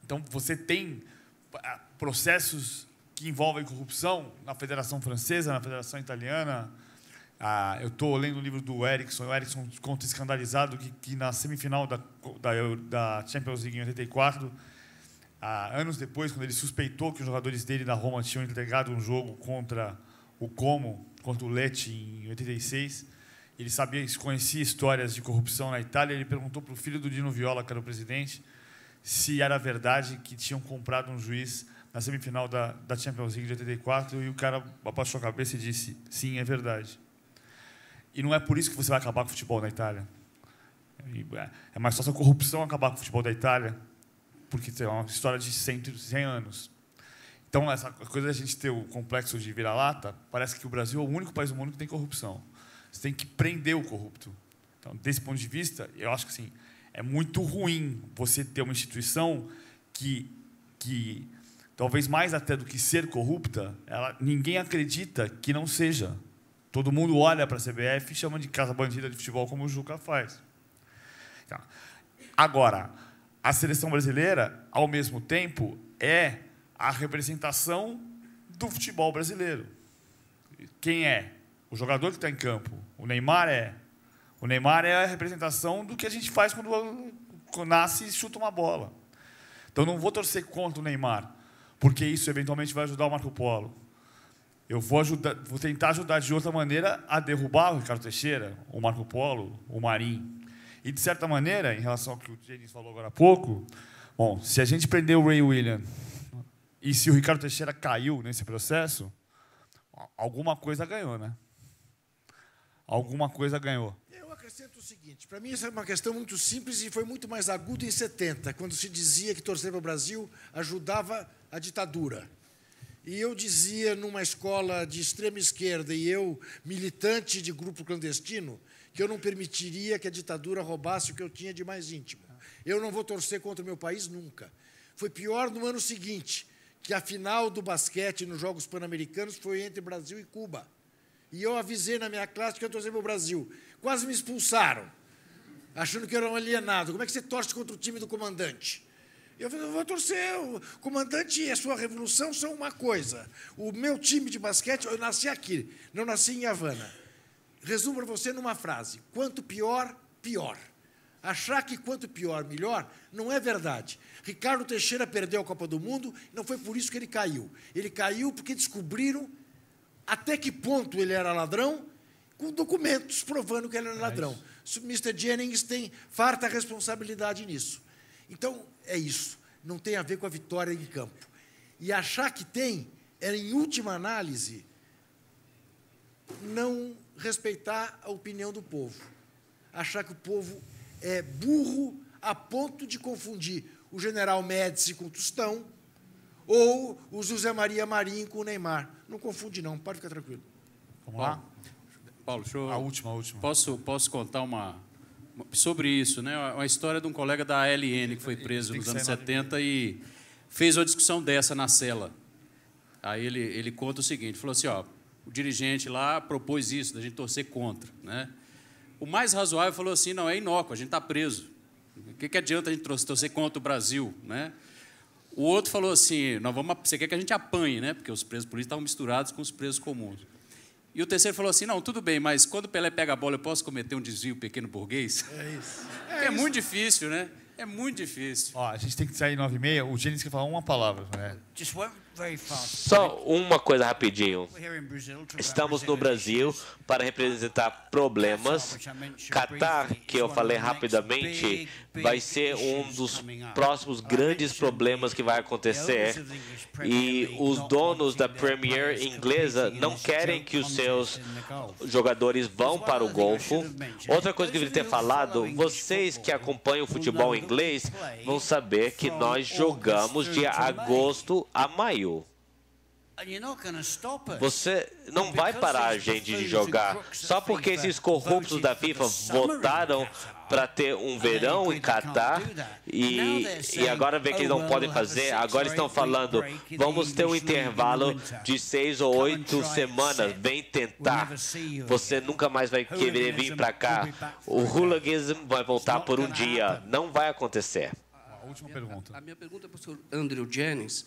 Então, você tem processos que envolvem corrupção na Federação Francesa, na Federação Italiana, Eu estou lendo o livro do Eriksson. O Eriksson conta escandalizado que na semifinal da Champions League em 84, anos depois, quando ele suspeitou que os jogadores dele da Roma tinham entregado um jogo contra o Como, contra o Lecce em 86, ele conhecia histórias de corrupção na Itália. Ele perguntou para o filho do Dino Viola, que era o presidente, se era verdade que tinham comprado um juiz na semifinal da Champions League de 84, e o cara abaixou a cabeça e disse: sim, é verdade. E não é por isso que você vai acabar com o futebol na Itália. É mais fácil a corrupção acabar com o futebol da Itália, porque é uma história de 100 anos. Então, essa coisa da gente ter o complexo de vira-lata, parece que o Brasil é o único país do mundo que tem corrupção. Você tem que prender o corrupto. Então, desse ponto de vista, eu acho que assim, é muito ruim você ter uma instituição que talvez mais até do que ser corrupta, ninguém acredita que não seja. Todo mundo olha para a CBF e chama de casa bandida de futebol, como o Juca faz. Então, agora, a seleção brasileira, ao mesmo tempo, é a representação do futebol brasileiro. Quem é? O jogador que está em campo. O Neymar é. O Neymar é a representação do que a gente faz quando nasce e chuta uma bola. Então, não vou torcer contra o Neymar, porque isso eventualmente vai ajudar o Marco Polo. Eu vou tentar ajudar de outra maneira a derrubar o Ricardo Teixeira, o Marco Polo, o Marinho. E, de certa maneira, em relação ao que o Denis falou agora há pouco, bom, se a gente prender o Ray William e se o Ricardo Teixeira caiu nesse processo, alguma coisa ganhou, né? Alguma coisa ganhou. Eu acrescento o seguinte, para mim isso é uma questão muito simples e foi muito mais agudo em 70, quando se dizia que torcer para o Brasil ajudava a ditadura. E eu dizia, numa escola de extrema esquerda, e eu, militante de grupo clandestino, que eu não permitiria que a ditadura roubasse o que eu tinha de mais íntimo. Eu não vou torcer contra o meu país nunca. Foi pior no ano seguinte, que a final do basquete nos Jogos Pan-Americanos foi entre Brasil e Cuba. E eu avisei na minha classe que eu torcia para o Brasil. Quase me expulsaram, achando que eu era um alienado. Como é que você torce contra o time do comandante? Eu falei, eu vou torcer, o comandante e a sua revolução são uma coisa. O meu time de basquete, eu nasci aqui, não nasci em Havana. Resumo para você numa frase: quanto pior, pior. Achar que quanto pior, melhor, não é verdade. Ricardo Teixeira perdeu a Copa do Mundo, não foi por isso que ele caiu. Ele caiu porque descobriram até que ponto ele era ladrão, com documentos provando que ele era ladrão. O Mr. Jennings tem farta responsabilidade nisso. Então, é isso. Não tem a ver com a vitória em campo. E achar que tem é, em última análise, não respeitar a opinião do povo. Achar que o povo é burro a ponto de confundir o general Médici com o Tostão ou o José Maria Marinho com o Neymar. Não confunde, não. Pode ficar tranquilo. Vamos lá? Paulo, deixa eu... A última. Posso contar sobre isso, né? Uma história de um colega da ALN que foi preso nos anos 70 e fez uma discussão dessa na cela. Aí ele conta o seguinte, falou assim, ó, o dirigente lá propôs isso, da gente torcer contra, né? O mais razoável falou assim, não, é inócuo, a gente está preso. O que adianta a gente torcer contra o Brasil, né? O outro falou assim, você quer que a gente apanhe, né? Porque os presos políticos estavam misturados com os presos comuns. E o terceiro falou assim, não, tudo bem, mas quando o Pelé pega a bola, eu posso cometer um desvio pequeno burguês? É isso. É muito difícil, né? É muito difícil. Ó, a gente tem que sair 9h30. O Gênesis quer falar uma palavra, né? Só uma coisa rapidinho. Estamos no Brasil para representar problemas. Catar, que eu falei rapidamente, vai ser um dos próximos grandes problemas que vai acontecer. E os donos da Premier inglesa não querem que os seus jogadores vão para o Golfo. Outra coisa que eu deveria ter falado, vocês que acompanham o futebol inglês vão saber que nós jogamos de agosto a maio. Você não vai parar a gente de jogar só porque esses corruptos da FIFA votaram para ter um verão em Catar e agora vê que eles não podem fazer. Agora estão falando, vamos ter um intervalo de 6 ou 8 semanas. Vem tentar. Você nunca mais vai querer vir para cá. O hooliganismo vai voltar por um dia. Não vai acontecer. A última pergunta. A minha pergunta é para o senhor Andrew Jennings.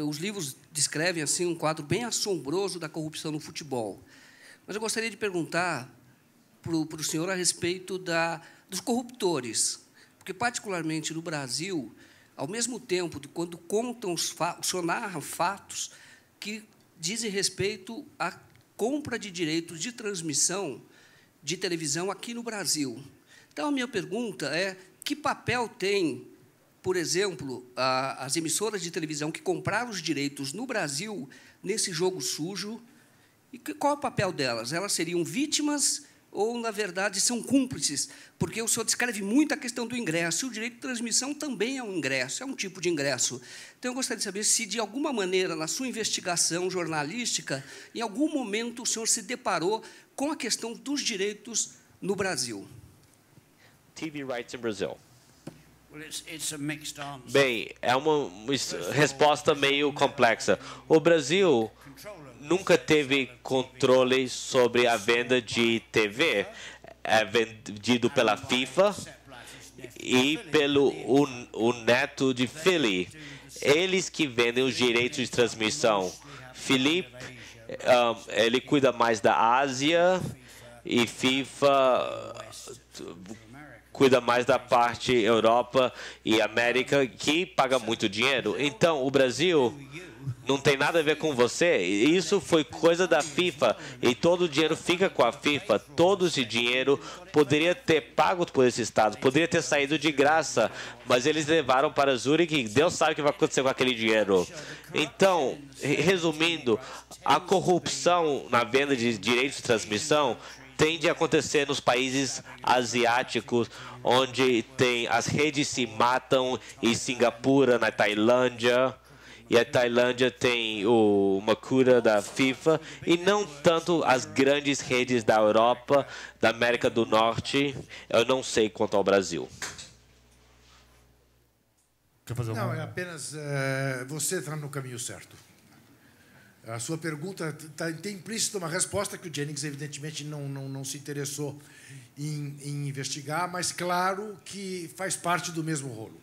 Os livros descrevem assim um quadro bem assombroso da corrupção no futebol. Mas eu gostaria de perguntar para o senhor a respeito dos corruptores, porque, particularmente no Brasil, ao mesmo tempo, quando contam os fatos, o senhor narra fatos que dizem respeito à compra de direitos de transmissão de televisão aqui no Brasil. Então, a minha pergunta é, que papel tem, por exemplo, as emissoras de televisão que compraram os direitos no Brasil nesse jogo sujo, e qual é o papel delas? Elas seriam vítimas ou, na verdade, são cúmplices? Porque o senhor descreve muito a questão do ingresso, e o direito de transmissão também é um ingresso, é um tipo de ingresso. Então, eu gostaria de saber se, de alguma maneira, na sua investigação jornalística, em algum momento o senhor se deparou com a questão dos direitos no Brasil. TV rights in Brazil. Bem, é uma resposta meio complexa. O Brasil nunca teve controle sobre a venda de TV. É vendido pela FIFA e pelo o neto de Philly. Eles que vendem os direitos de transmissão. Felipe, ele cuida mais da Ásia e FIFA cuida mais da parte Europa e América, que paga muito dinheiro. Então, o Brasil não tem nada a ver com você. Isso foi coisa da FIFA e todo o dinheiro fica com a FIFA. Todo esse dinheiro poderia ter pago por esse estado, poderia ter saído de graça, mas eles levaram para Zurique e Deus sabe o que vai acontecer com aquele dinheiro. Então, resumindo, a corrupção na venda de direitos de transmissão tende a acontecer nos países asiáticos, onde as redes se matam, em Singapura, na Tailândia, e a Tailândia tem uma cura da FIFA, e não tanto as grandes redes da Europa, da América do Norte. Eu não sei quanto ao Brasil. Quer fazer não, é apenas você está no caminho certo. A sua pergunta tem implícito uma resposta que o Jennings, evidentemente, não se interessou em investigar, mas, claro, que faz parte do mesmo rolo.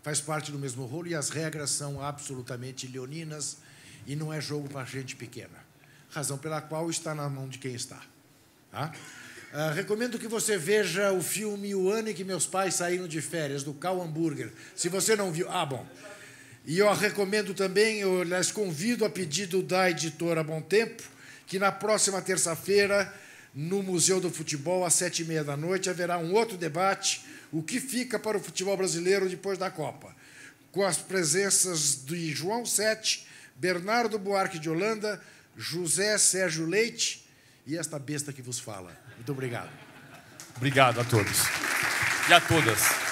Faz parte do mesmo rolo e as regras são absolutamente leoninas e não é jogo para gente pequena. Razão pela qual está na mão de quem está. Tá? Recomendo que você veja o filme O Ano em que Meus Pais Saíram de Férias, do Karl Hamburger. Se você não viu... Ah, bom. E eu recomendo também, eu les convido a pedido da editora Bom Tempo, que na próxima terça-feira, no Museu do Futebol, às 19h30, haverá um outro debate, o que fica para o futebol brasileiro depois da Copa, com as presenças de João Sete, Bernardo Buarque de Holanda, José Sérgio Leite e esta besta que vos fala. Muito obrigado. Obrigado a todos. E a todas.